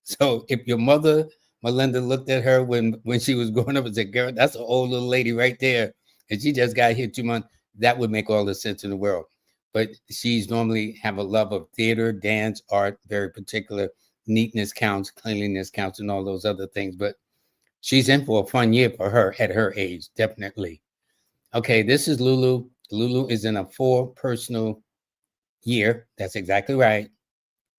So if your mother, Melinda, looked at her when she was growing up and said, girl, that's an old little lady right there, and she just got here 2 months, that would make all the sense in the world. But she's normally have a love of theater, dance, art, very particular. Neatness counts, cleanliness counts, and all those other things. But she's in for a fun year for her at her age, definitely. Okay, this is Lulu. Lulu is in a 4 personal year. That's exactly right.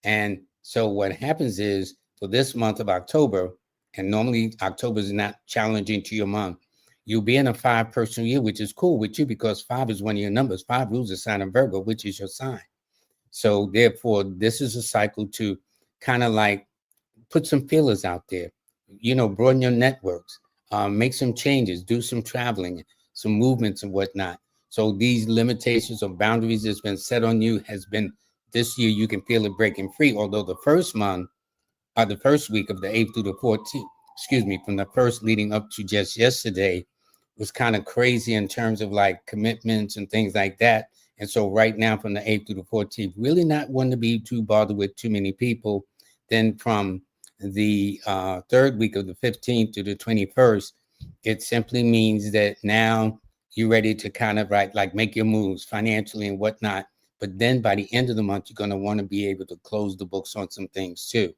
And so what happens is for this month of October, and normally October is not challenging to your month, You'll be in a 5 personal year, which is cool with you because 5 is one of your numbers. 5 rules the sign of Virgo, which is your sign. So therefore, this is a cycle to kind of like put some feelers out there, broaden your networks, make some changes, do some traveling, some movements and whatnot. So these limitations or boundaries that's been set on you has been this year, you can feel it breaking free. Although the first month, the first week of the 8th through the 14th, from the first leading up to just yesterday was kind of crazy in terms of like commitments and things like that. And so right now from the 8th through the 14th, really not wanting to be too bothered with too many people. Then from the third week of the 15th to the 21st, it simply means that now you're ready to kind of like make your moves financially and whatnot. But then by the end of the month, you're going to want to be able to close the books on some things too.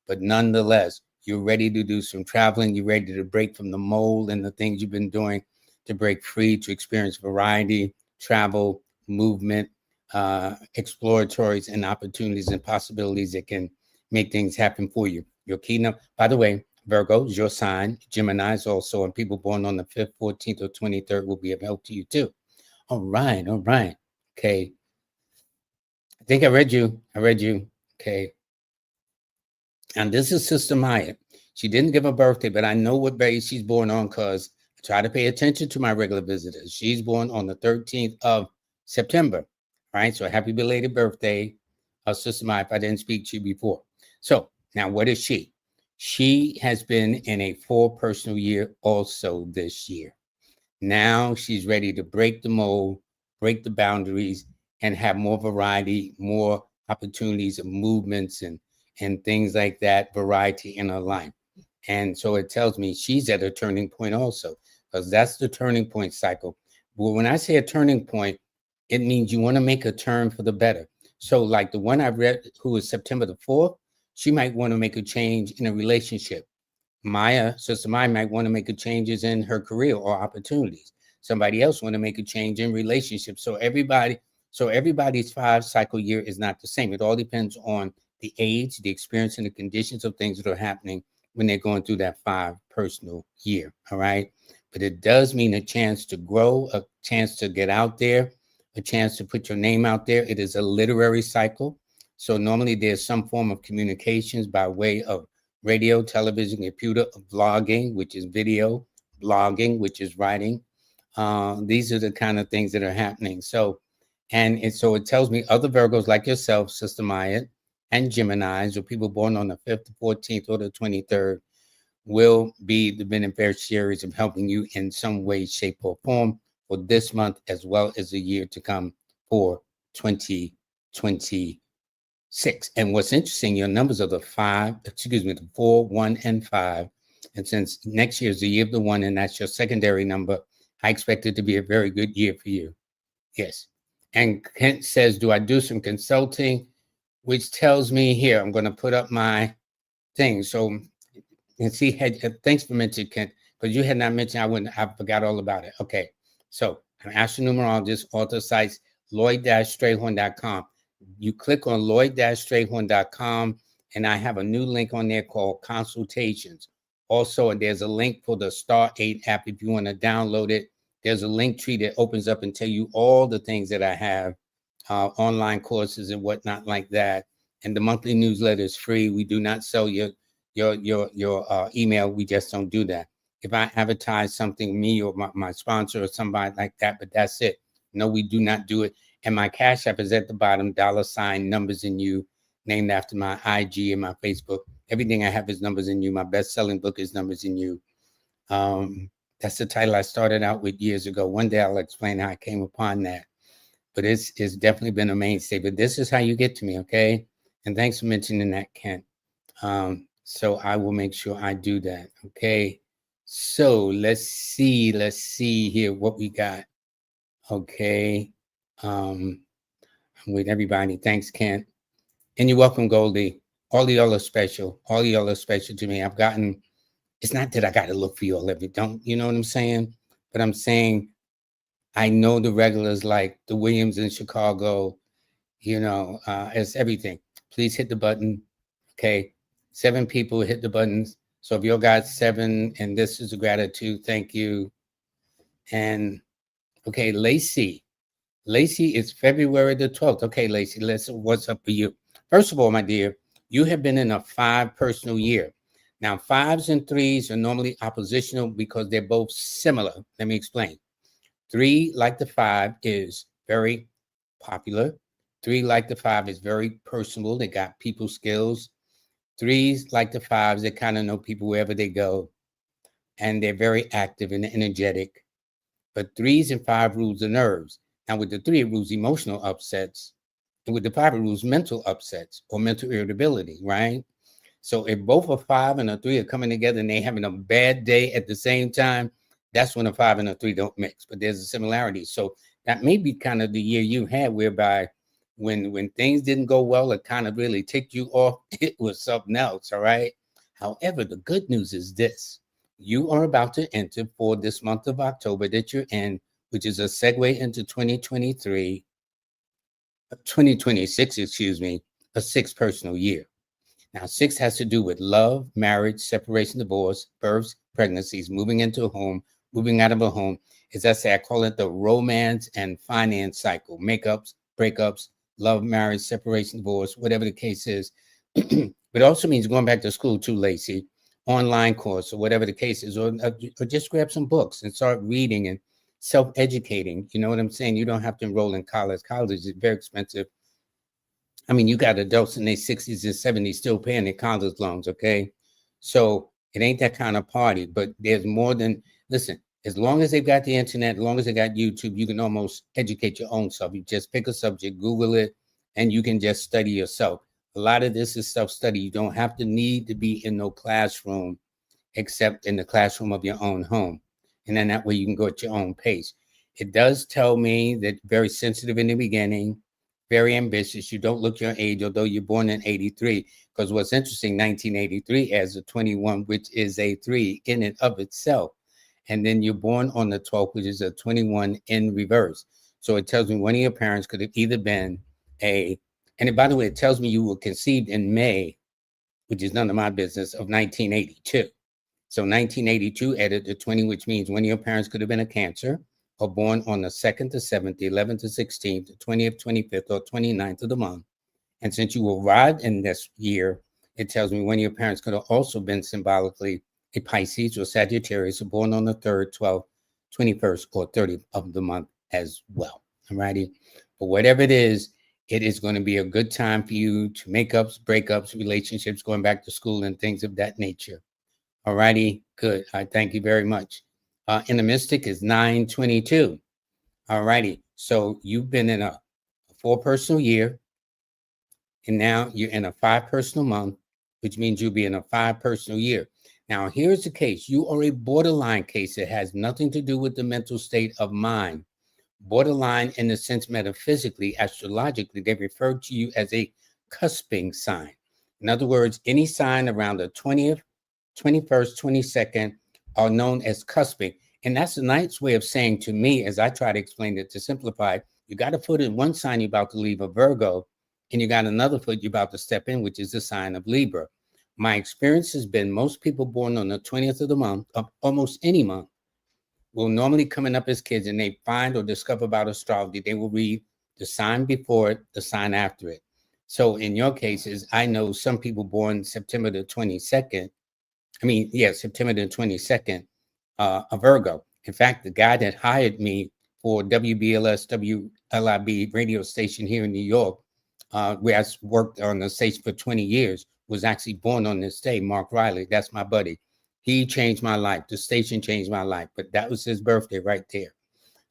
But nonetheless, you're ready to do some traveling. You're ready to break from the mold and the things you've been doing, to break free, to experience variety, travel, movement, exploratories and opportunities and possibilities that can make things happen for you. Your keynote, by the way, Virgo is your sign. Gemini is also, and people born on the 5th, 14th, or 23rd will be of help to you too. All right. Okay. I think I read you. Okay. And this is Sister Maya. She didn't give a birthday, but I know what day she's born on because I try to pay attention to my regular visitors. She's born on the 13th of September. Right. So happy belated birthday, Sister Maya, if I didn't speak to you before. So now what is she? She has been in a 4 personal year also this year. Now she's ready to break the mold, break the boundaries, and have more variety, more opportunities of movements and things like that, variety in her life. And so it tells me she's at a turning point also, because that's the turning point cycle. But when I say a turning point, it means you want to make a turn for the better. So like the one I read, who is September the 4th, she might want to make a change in a relationship. Sister Maya might want to make a changes in her career or opportunities. Somebody else want to make a change in relationships. So everybody's 5 cycle year is not the same. It all depends on the age, the experience, and the conditions of things that are happening when they're going through that 5 personal year. All right. But it does mean a chance to grow, a chance to get out there, a chance to put your name out there. It is a literary cycle. So normally there's some form of communications by way of radio, television, computer, vlogging, which is video, blogging, which is writing. These are the kind of things that are happening. So it tells me other Virgos like yourself, Sister Maya, and Geminis, or people born on the 5th, the 14th, or the 23rd, will be the beneficiaries of helping you in some way, shape, or form for this month, as well as the year to come for 2026. And what's interesting, your numbers are the 4, 1, and 5. And since next year is the year of the 1, and that's your secondary number, I expect it to be a very good year for you. Yes. And Kent says, do I do some consulting? Which tells me here, I'm going to put up my thing. So, and see, thanks for mentioning Kent, but you had not mentioned, I forgot all about it. Okay. So I'm an astronumerologist, author sites, LLoyd-Strayhorn.com. You click on LLoyd-Strayhorn.com, and I have a new link on there called consultations. Also, there's a link for the Star 8 app if you want to download it. There's a link tree that opens up and tell you all the things that I have, online courses and whatnot like that. And the monthly newsletter is free. We do not sell your email. We just don't do that. If I advertise something, me or my sponsor or somebody like that, but that's it. No, we do not do it. And my Cash App is at the bottom, $ numbers in you, named after my IG and my Facebook. Everything I have is numbers in you. My best-selling book is Numbers in You. That's the title I started out with years ago. One day I'll explain how I came upon that. But it's definitely been a mainstay. But this is how you get to me, okay? And thanks for mentioning that, Kent. So I will make sure I do that, okay? So let's see here what we got. Okay. With everybody. Thanks, Kent. And you're welcome, Goldie. All of y'all are special. All of y'all are special to me. It's not that I got to look for you all every don't, you know what I'm saying? But I'm saying I know the regulars like the Williams in Chicago, it's everything. Please hit the button. Okay. 7 people hit the buttons. So if you got 7 and this is a gratitude, thank you. And okay, Lacey. Lacey is February the 12th. Okay, Lacey, what's up for you? First of all, my dear, you have been in a 5 personal year. Now, 5s and 3s are normally oppositional because they're both similar. Let me explain. 3, like the 5, is very popular. 3, like the 5, is very personable. They got people skills. 3s, like the 5s, they kind of know people wherever they go, and they're very active and energetic. But 3s and 5 rules the nerves. Now, with the 3, it rules emotional upsets. And with the 5, it rules mental upsets or mental irritability, right? So if both a 5 and a 3 are coming together and they having a bad day at the same time, that's when a 5 and a 3 don't mix. But there's a similarity. So that may be kind of the year you had, whereby when things didn't go well, it kind of really ticked you off. It was something else. All right. However, the good news is this: you are about to enter for this month of October that you're in, which is a segue into 2026, excuse me, a 6 personal year. Now, 6 has to do with love, marriage, separation, divorce, births, pregnancies, moving into a home, moving out of a home. As I say, I call it the romance and finance cycle: makeups, breakups, love, marriage, separation, divorce, whatever the case is. But it also means going back to school too, Lacey, online course or whatever the case is, or just grab some books and start reading and self-educating. You know what I'm saying? You don't have to enroll in college. College is very expensive. I mean, you got adults in their 60s and 70s still paying their college loans, okay? So it ain't that kind of party, but there's more than, listen, as long as they've got the internet, as long as they got YouTube, you can almost educate your own self. You just pick a subject, Google it, and you can just study yourself. A lot of this is self-study. You don't have to need to be in no classroom except in the classroom of your own home. And then that way you can go at your own pace. It does tell me that very sensitive in the beginning, very ambitious. You don't look your age, although you're born in 83. Because what's interesting, 1983 as a 21, which is a 3 in and of itself. And then you're born on the 12th, which is a 21 in reverse. So it tells me one of your parents could have either been and by the way, it tells me you were conceived in May, which is none of my business, of 1982. So 1982 added to 20, which means one of your parents could have been a Cancer or born on the 2nd to 7th, the 11th to 16th, the 20th, 25th, or 29th of the month. And since you arrived in this year, it tells me one of your parents could have also been symbolically a Pisces or Sagittarius or born on the 3rd, 12th, 21st, or 30th of the month as well. All righty. But whatever it is going to be a good time for you to make ups, breakups, relationships, going back to school, and things of that nature. All righty, good. I thank you very much. In the Mystic is 922. All righty. So you've been in a 4 personal year, and now you're in a 5 personal month, which means you'll be in a 5 personal year. Now, here's the case. You are a borderline case. It has nothing to do with the mental state of mind. Borderline, in the sense metaphysically, astrologically, they refer to you as a cusping sign. In other words, any sign around the 20th, 21st, 22nd are known as cusping. And that's a nice way of saying to me, as I try to explain it to simplify, you got a foot in one sign you're about to leave, a Virgo, and you got another foot you're about to step in, which is the sign of Libra. My experience has been most people born on the 20th of the month, of almost any month, will normally coming up as kids and they find or discover about astrology, they will read the sign before it, the sign after it. So in your cases, I know some people born September the 22nd, September the 22nd, a Virgo. In fact, the guy that hired me for WBLS, WLIB radio station here in New York, where I worked on the station for 20 years, was actually born on this day, Mark Riley. That's my buddy. He changed my life. The station changed my life, but that was his birthday right there.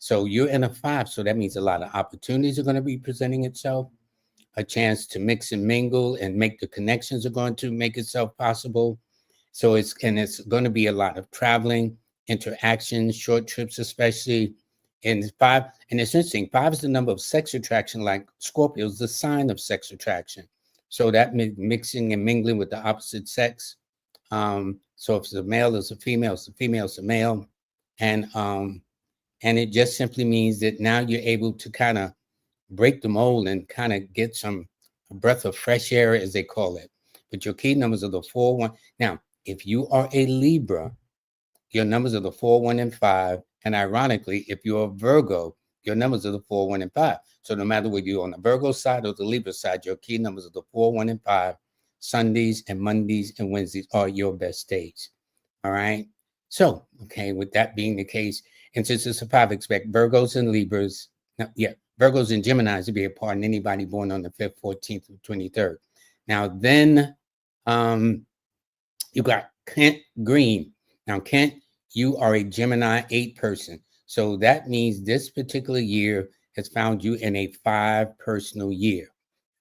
So you're in a 5, so that means a lot of opportunities are going to be presenting itself, a chance to mix and mingle and make the connections are going to make itself possible. So it's going to be a lot of traveling, interaction, short trips, especially. And 5, and it's interesting, 5 is the number of sex attraction, like Scorpio is the sign of sex attraction. So that mixing and mingling with the opposite sex. So if it's a male, it's a female, it's a female, it's a male. And it just simply means that now you're able to kind of break the mold and kind of get a breath of fresh air, as they call it. But your key numbers are the 4, 1. Now, if you are a Libra, your numbers are the 4, 1, and 5, And ironically, if you're a Virgo, your numbers are the 4, 1, and 5. So no matter whether you're on the Virgo side or the Libra side, your key numbers are the 4, 1, and 5. Sundays and Mondays and Wednesdays are your best days. All right. So, okay, with that being the case, and since it's a 5, expect Virgos and Libras, Virgos and Geminis to be a part, and anybody born on the 5th, 14th, or 23rd. Now, then you got Kent Green. Now, Kent, you are a Gemini 8 person. So that means this particular year has found you in a 5 personal year.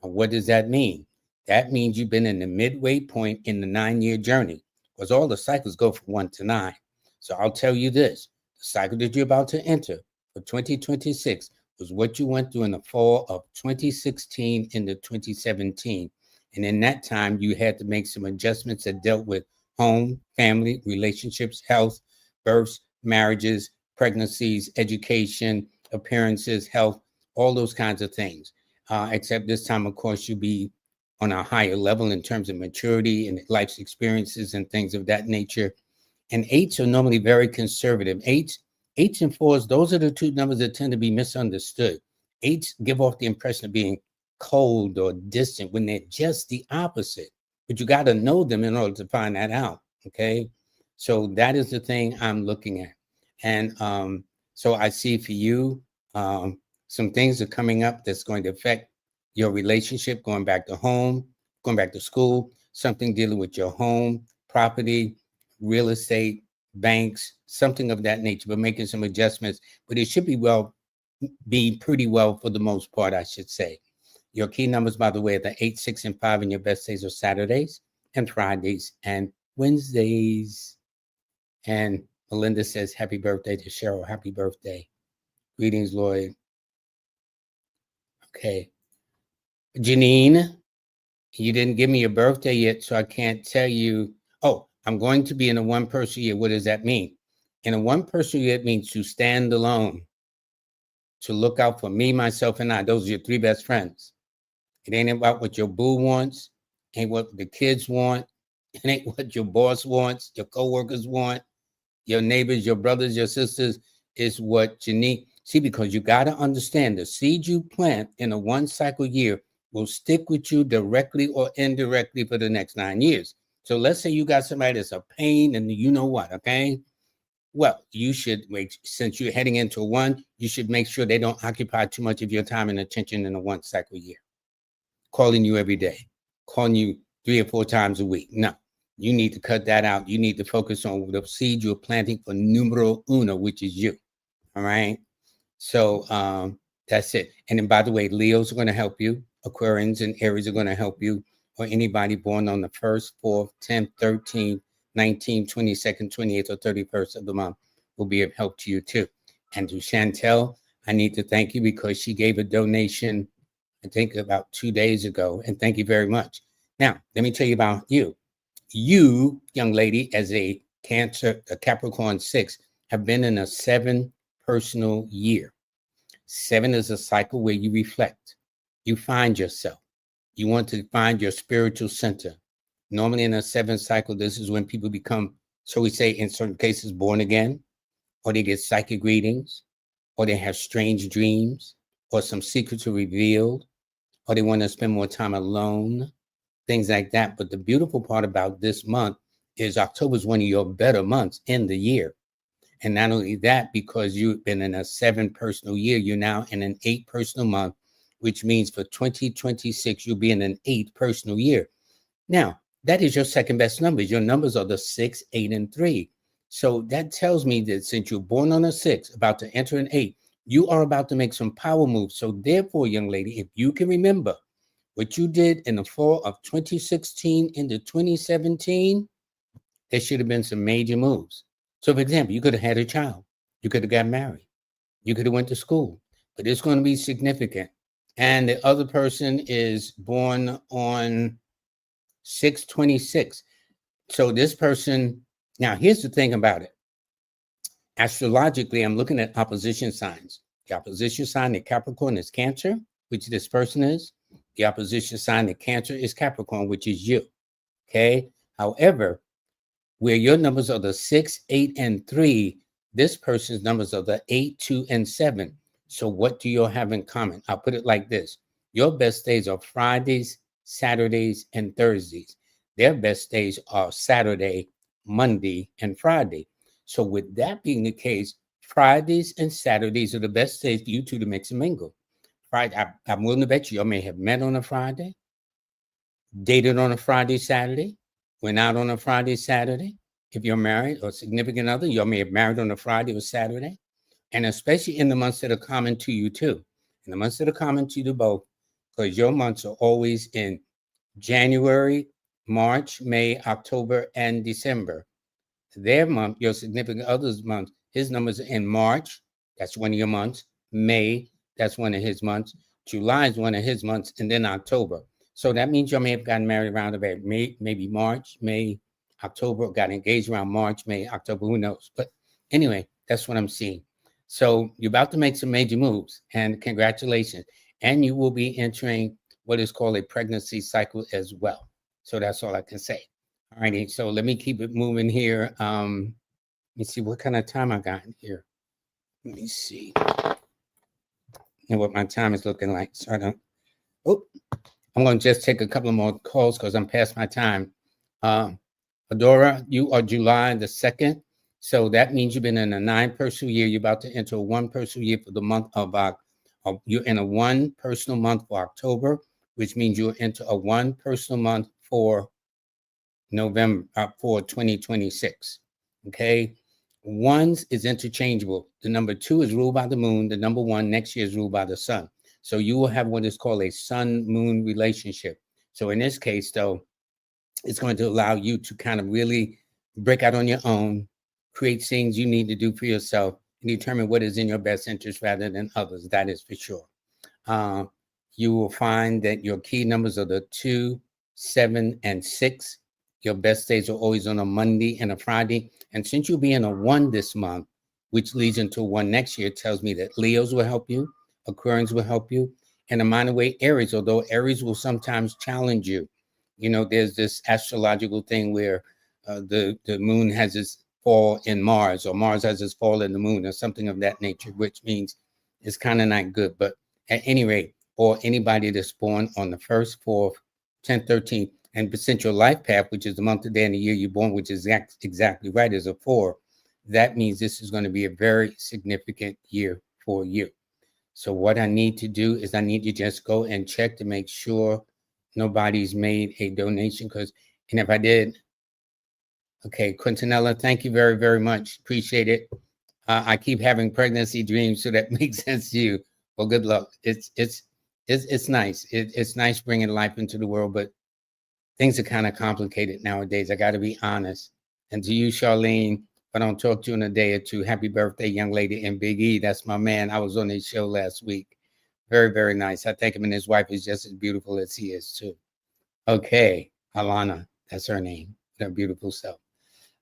Now, what does that mean? That means you've been in the midway point in the 9-year journey, because all the cycles go from 1 to 9. So I'll tell you this, the cycle that you're about to enter for 2026 was what you went through in the fall of 2016 into 2017. And in that time, you had to make some adjustments that dealt with home, family, relationships, health, births, marriages, pregnancies, education, appearances, health, all those kinds of things. Except this time, of course, you'll be on a higher level in terms of maturity and life's experiences and things of that nature. And 8s are normally very conservative. 8s and 4s, those are the 2 numbers that tend to be misunderstood. 8s give off the impression of being cold or distant when they're just the opposite. But you got to know them in order to find that out. Okay. So that is the thing I'm looking at. And so I see for you, some things are coming up that's going to affect your relationship, going back to home, going back to school, something dealing with your home, property, real estate, banks, something of that nature, but making some adjustments. But it should be pretty well for the most part, I should say. Your key numbers, by the way, are the 8, 6, and 5, and your best days are Saturdays and Fridays and Wednesdays. And Melinda says, happy birthday to Cheryl. Happy birthday. Greetings, Lloyd. Okay. Janine, you didn't give me a birthday yet, so I can't tell you. Oh, I'm going to be in a 1-person year. What does that mean? In a 1-person year, it means to stand alone, to look out for me, myself, and I. Those are your 3 best friends. It ain't about what your boo wants, ain't what the kids want, it ain't what your boss wants, your coworkers want, your neighbors, your brothers, your sisters. Is what you need. See, because you got to understand the seed you plant in a 1-cycle year will stick with you directly or indirectly for the next 9 years. So let's say you got somebody that's a pain and you know what, okay? Well, you should wait, since you're heading into a 1, you should make sure they don't occupy too much of your time and attention in a 1-cycle year. Calling you every day, calling you 3 or 4 times a week. No, you need to cut that out. You need to focus on the seed you're planting for numero uno, which is you. All right. So that's it. And then, by the way, Leos are going to help you. Aquarians and Aries are going to help you. Or anybody born on the 1st, 4th, 10th, 13th, 19th, 22nd, 28th, or 31st of the month will be of help to you too. And to Chantel, I need to thank you because she gave a donation, I think about 2 days ago. And thank you very much. Now, let me tell you about you. You, young lady, as a Capricorn 6, have been in a 7 personal year. 7 is a cycle where you reflect. You find yourself. You want to find your spiritual center. Normally in a 7 cycle, this is when people become, so we say in certain cases, born again, or they get psychic readings, or they have strange dreams, or some secrets are revealed, or they want to spend more time alone, things like that. But the beautiful part about this month is October is one of your better months in the year. And not only that, because you've been in a 7 personal year, you're now in an 8 personal month, which means for 2026, you'll be in an 8 personal year. Now, that is your second best numbers. Your numbers are the 6, 8, and 3. So that tells me that since you're born on a 6, about to enter an 8, you are about to make some power moves. So therefore, young lady, if you can remember what you did in the fall of 2016 into 2017, there should have been some major moves. So, for example, you could have had a child. You could have got married. You could have went to school. But it's going to be significant. And the other person is born on 6/26. So this person, now here's the thing about it. Astrologically, I'm looking at opposition signs. The opposition sign of Capricorn is Cancer, which this person is. The opposition sign of Cancer is Capricorn, which is you. Okay. However, where your numbers are the 6, 8, and 3, This person's numbers are the 8, 2, and 7. So what do you have in common? I'll put it like this. Your best days are Fridays, Saturdays, and Thursdays. Their best days are Saturday, Monday, and Friday. So with that being the case, Fridays and Saturdays are the best days for you two to mix and mingle. Friday, I'm willing to bet you may have met on a Friday, dated on a Friday, Saturday, went out on a Friday, Saturday. If you're married or significant other, you may have married on a Friday or Saturday. And especially in the months that are common to you too. In the months that are common to you both, because your months are always in January, March, May, October, and December. Their month, your significant other's month, his numbers are in March, that's one of your months. May, that's one of his months. July is one of his months, and then October. So that means you may have gotten married around about maybe March, May, October, got engaged around March, May, October, who knows? But anyway, that's what I'm seeing. So you're about to make some major moves, and congratulations. And you will be entering what is called a pregnancy cycle as well. So that's all I can say. All righty, so let me keep it moving here. Let me see what kind of time I got here. Let me see. And what my time is looking like. So I don't. Oh, I'm going to just take a couple of more calls because I'm past my time. Adora, you are July the 2nd. So that means you've been in a 9 personal year. You're about to enter a 1 personal year for the month of you're in a 1 personal month for October, which means you'll enter a 1 personal month for November for 2026. Okay. Ones is interchangeable. The number 2 is ruled by the moon. The number 1 next year is ruled by the sun. So you will have what is called a sun-moon relationship. So in this case, though, it's going to allow you to kind of really break out on your own, create things you need to do for yourself, and determine what is in your best interest rather than others. That is for sure. You will find that your key numbers are the 2, 7, and 6. Your best days are always on a Monday and a Friday. And since you'll be in a 1 this month, which leads into a 1 next year, tells me that Leos will help you, Aquarians will help you, and a minor way Aries, although Aries will sometimes challenge you. You know, there's this astrological thing where the moon has its fall in Mars, or Mars has its fall in the moon, or something of that nature, which means it's kind of not good. But at any rate, or anybody that's born on the 1st, 4th, 10th, 13th, and since your life path, which is the month, the day, and the year you're born, which is exactly right, is a 4, that means this is going to be a very significant year for you. So what I need to do is I need to just go and check to make sure nobody's made a donation, and if I did, okay, Quintanella, thank you very, very much. Appreciate it. I keep having pregnancy dreams, so that makes sense to you. Well, good luck. It's nice. It's nice bringing life into the world, but things are kind of complicated nowadays. I got to be honest. And to you, Charlene, if I don't talk to you in a day or two, happy birthday, young lady. And Big E, that's my man. I was on his show last week. Very, very nice. I think him and his wife is just as beautiful as he is, too. Okay, Alana, that's her name. Her beautiful self.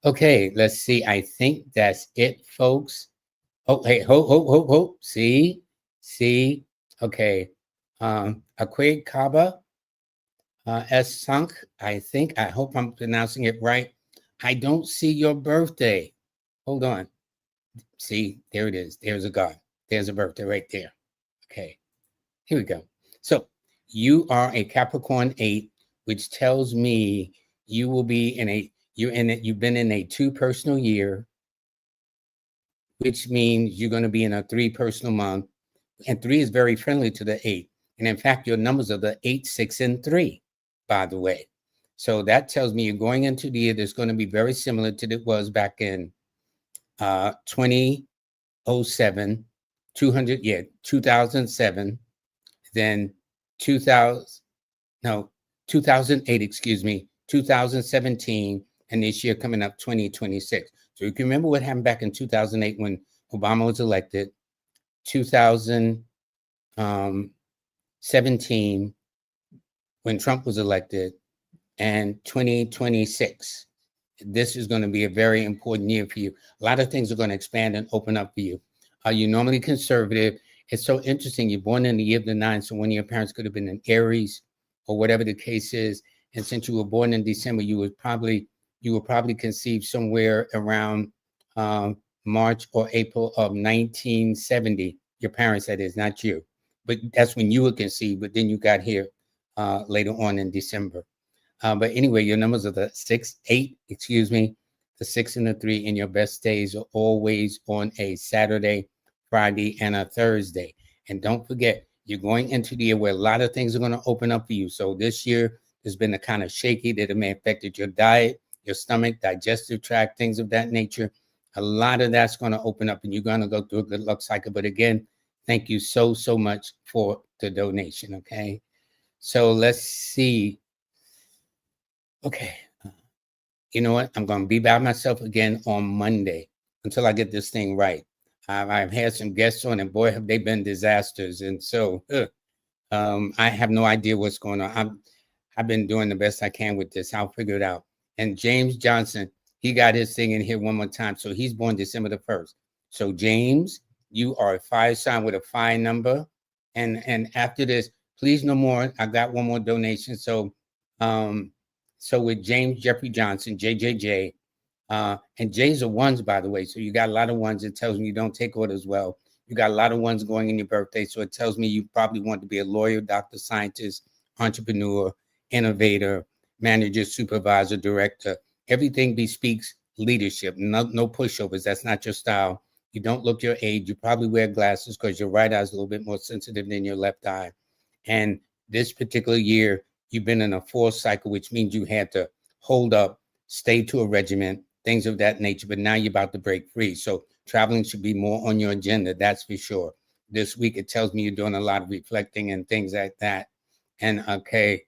Okay, let's see. I think that's it, folks. Oh, hey, ho. See. Okay. Aquay Kaba, S. Sunk. I hope I'm pronouncing it right. I don't see your birthday. Hold on. See, there it is. There's a God. There's a birthday right there. Okay. Here we go. So you are a Capricorn 8, which tells me you will be you've been in a 2 personal year, which means you're going to be in a 3 personal month. And 3 is very friendly to the 8. And in fact, your numbers are the 8, 6, and 3, by the way. So that tells me you're going into the year that's going to be very similar to it was back in 2007, 2007, then 2008, 2017, and this year coming up 2026. So you can remember what happened back in 2008 when Obama was elected, 2017 when Trump was elected, and 2026. This is going to be a very important year for you. A lot of things are going to expand and open up for you. Are you normally conservative? It's so interesting. You're born in the year of the 9, so one of your parents could have been an Aries or whatever the case is. And since you were born in December, you were probably conceived somewhere around March or April of 1970. Your parents, that is, not you. But that's when you were conceived, but then you got here later on in December. But anyway, your numbers are the 6, 8, excuse me, the 6 and the 3, and your best days are always on a Saturday, Friday, and a Thursday. And don't forget, you're going into the year where a lot of things are going to open up for you. So this year has been a kind of shaky that it may have affected your diet, your stomach, digestive tract, things of that nature. A lot of that's going to open up and you're going to go through a good luck cycle. But again, thank you so much for the donation. Okay. So let's see. Okay. You know what? I'm going to be by myself again on Monday until I get this thing right. I've had some guests on, and boy, have they been disasters. And so I have no idea what's going on. I've been doing the best I can with this. I'll figure it out. And James Johnson, he got his thing in here one more time. So he's born December the 1st. So James, you are a fire sign with a fire number. And after this, please no more. I got one more donation. So with James Jeffrey Johnson, JJJ, and J's are ones, by the way. So you got a lot of ones. It tells me you don't take orders well. You got a lot of ones going in your birthday. So it tells me you probably want to be a lawyer, doctor, scientist, entrepreneur, innovator, manager, supervisor, director. Everything bespeaks leadership. No pushovers. That's not your style. You don't look your age. You probably wear glasses because your right eye is a little bit more sensitive than your left eye. And this particular year, you've been in a 4 cycle, which means you had to hold up, stay to a regiment, things of that nature. But now you're about to break free. So traveling should be more on your agenda. That's for sure. This week, it tells me you're doing a lot of reflecting and things like that. And okay.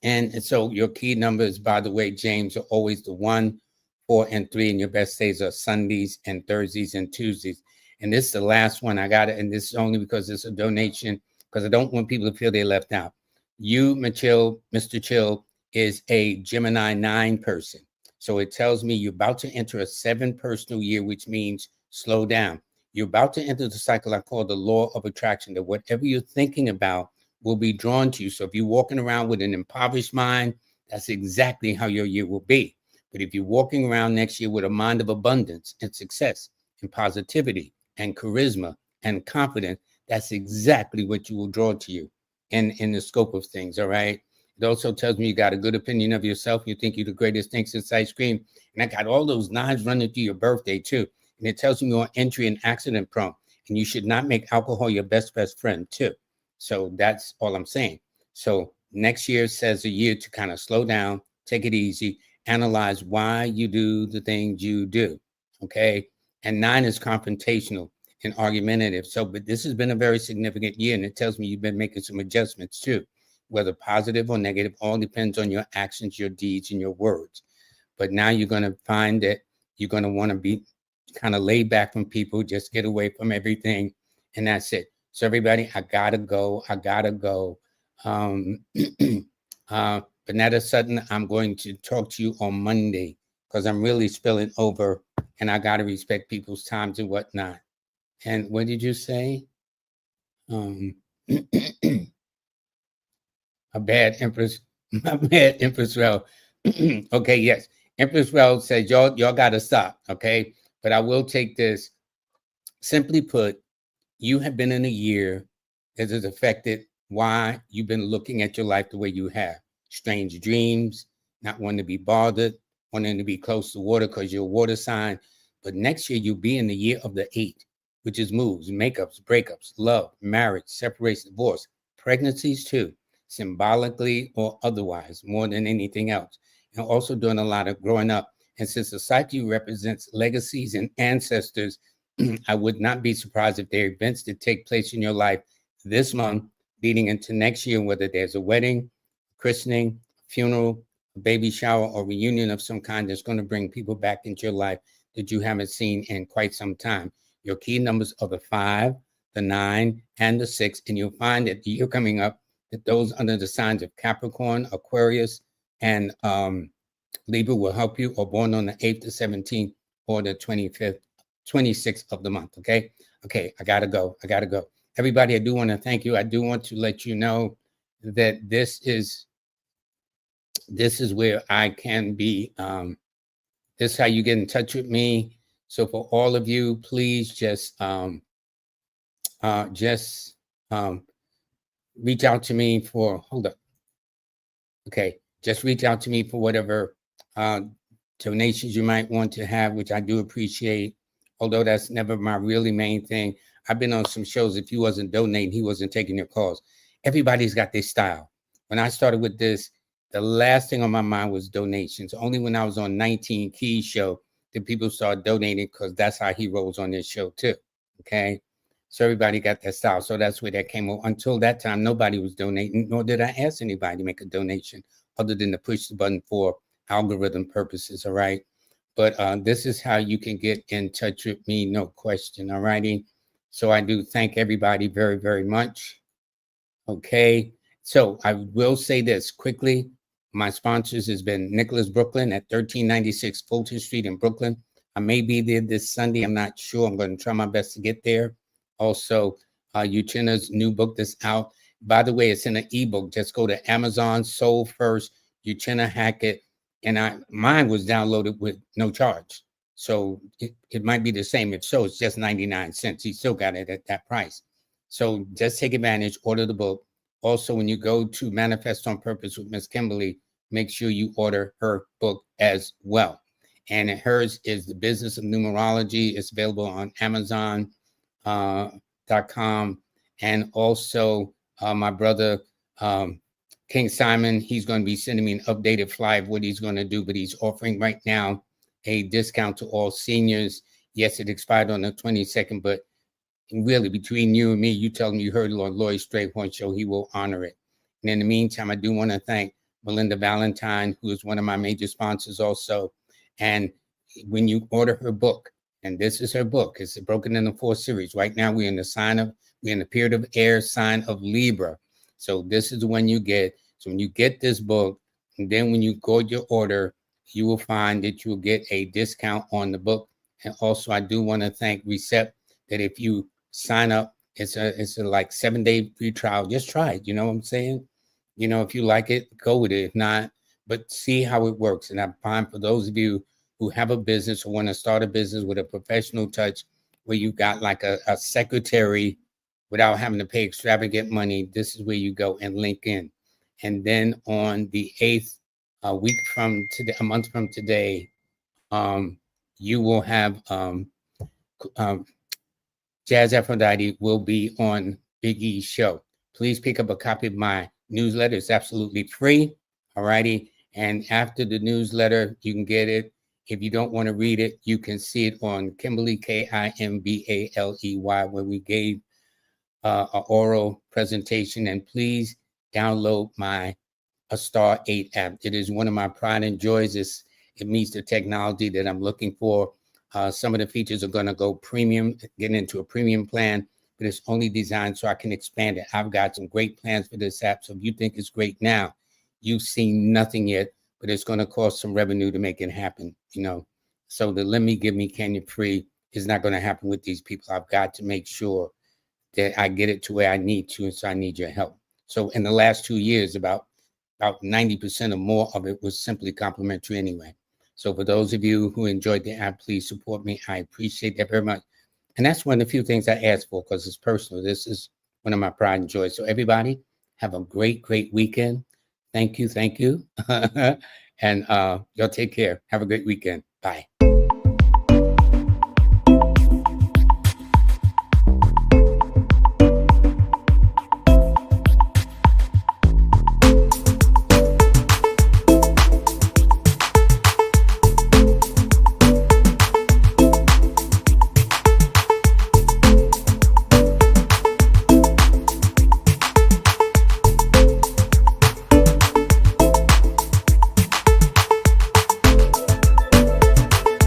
And so your key numbers, by the way, James, are always the 1, 4, and 3. And your best days are Sundays and Thursdays and Tuesdays. And this is the last one. I got it. And this is only because it's a donation, because I don't want people to feel they're left out. You, Mr. Chill, is a Gemini 9 person. So it tells me you're about to enter a 7 personal year, which means slow down. You're about to enter the cycle I call the law of attraction, that whatever you're thinking about will be drawn to you. So if you're walking around with an impoverished mind, that's exactly how your year will be. But if you're walking around next year with a mind of abundance and success and positivity and charisma and confidence, that's exactly what you will draw to you in the scope of things, all right? It also tells me you got a good opinion of yourself. You think you're the greatest thing since ice cream. And I got all those 9s running through your birthday too. And it tells me you're entry and accident prone. And you should not make alcohol your best friend too. So that's all I'm saying. So next year says a year to kind of slow down, take it easy, analyze why you do the things you do, okay? And 9 is confrontational and argumentative. So, but this has been a very significant year, and it tells me you've been making some adjustments too, whether positive or negative, all depends on your actions, your deeds, and your words. But now you're going to find that you're going to want to be kind of laid back from people, just get away from everything, and that's it. So everybody, I gotta go. Bernetta Sutton, I'm going to talk to you on Monday because I'm really spilling over and I gotta respect people's times and whatnot. And what did you say? A bad Empress, my bad Empress Rel. Okay, yes. Empress Rel says y'all gotta stop, okay? But I will take this. Simply put, you have been in a year that has affected why you've been looking at your life the way you have. Strange dreams, not wanting to be bothered, wanting to be close to water because you're a water sign. But next year, you'll be in the year of the 8, which is moves, makeups, breakups, love, marriage, separation, divorce, pregnancies too, symbolically or otherwise, more than anything else. And also doing a lot of growing up. And since society represents legacies and ancestors, I would not be surprised if there are events that take place in your life this month leading into next year, whether there's a wedding, christening, funeral, a baby shower, or reunion of some kind that's going to bring people back into your life that you haven't seen in quite some time. Your key numbers are the 5, the 9, and the 6, and you'll find that the year coming up that those under the signs of Capricorn, Aquarius, and Libra will help you, or born on the 8th, the 17th, or the 25th. 26th of the month. Okay. I gotta go. Everybody, I do want to thank you. I do want to let you know that this is where I can be this is how you get in touch with me. So for all of you, please just um, reach out to me for, hold up. Okay, just reach out to me for whatever uh, donations you might want to have, which I do appreciate, although that's never my really main thing. I've been on some shows. If you wasn't donating, he wasn't taking your calls. Everybody's got their style. When I started with this, the last thing on my mind was donations. Only when I was on 19 Keys show did people start donating, because that's how he rolls on this show too. Okay. So everybody got their style. So that's where that came over. Until that time, nobody was donating, nor did I ask anybody to make a donation other than to push the button for algorithm purposes. All right. But this is how you can get in touch with me. No question. All righty. So I do thank everybody very, very much. Okay. So I will say this quickly. My sponsors has been Nicholas Brooklyn at 1396 Fulton Street in Brooklyn. I may be there this Sunday. I'm not sure. I'm going to try my best to get there. Also, Uchenna's new book that's out. By the way, it's in an ebook. Just go to Amazon, Sold First, Uchenna Hackett. And mine was downloaded with no charge. So it might be the same. If so, it's just 99 cents. He still got it at that price. So just take advantage, order the book. Also, when you go to Manifest on Purpose with Miss Kimberly, make sure you order her book as well. And hers is The Business of Numerology. It's available on Amazon. .com, and also my brother King Simon, he's going to be sending me an updated flyer of what he's going to do, but he's offering right now a discount to all seniors. Yes, it expired on the 22nd, but really between you and me, you tell him you heard on LLoyd Strayhorn show, he will honor it. And in the meantime, I do want to thank Melinda Valentine, who is one of my major sponsors also. And when you order her book, and this is her book, it's broken into 4 series. Right now, we're in the period of air sign of Libra. So this is the one you get. So when you get this book, and then when you go your order, you will find that you will get a discount on the book. And also, I do want to thank Recept, that if you sign up, it's a like 7-day free trial. Just try it. You know what I'm saying? You know, if you like it, go with it. If not, but see how it works. And I find for those of you who have a business or want to start a business with a professional touch, where you got like a secretary without having to pay extravagant money, this is where you go and link in. And then on the 8th, a week from today, a month from today, you will have Jazz Aphrodite will be on Big E's show. Please pick up a copy of my newsletter. It's absolutely free. All righty. And after the newsletter, you can get it. If you don't want to read it, you can see it on Kimberly, Kimbaley, where we gave an oral presentation. And please download my A Star 8 app. It is one of my pride and joys. It meets the technology that I'm looking for. Some of the features are going to go premium, get into a premium plan, but it's only designed so I can expand it. I've got some great plans for this app. So if you think it's great now, you've seen nothing yet, but it's going to cost some revenue to make it happen, you know. So the let me, give me, can you free is not going to happen with these people. I've got to make sure that I get it to where I need to, and so I need your help. So in the last 2 years, about 90% or more of it was simply complimentary anyway. So for those of you who enjoyed the app, please support me. I appreciate that very much. And that's one of the few things I ask for, because it's personal. This is one of my pride and joy. So everybody, have a great, great weekend. Thank you. Thank you. And y'all take care. Have a great weekend. Bye.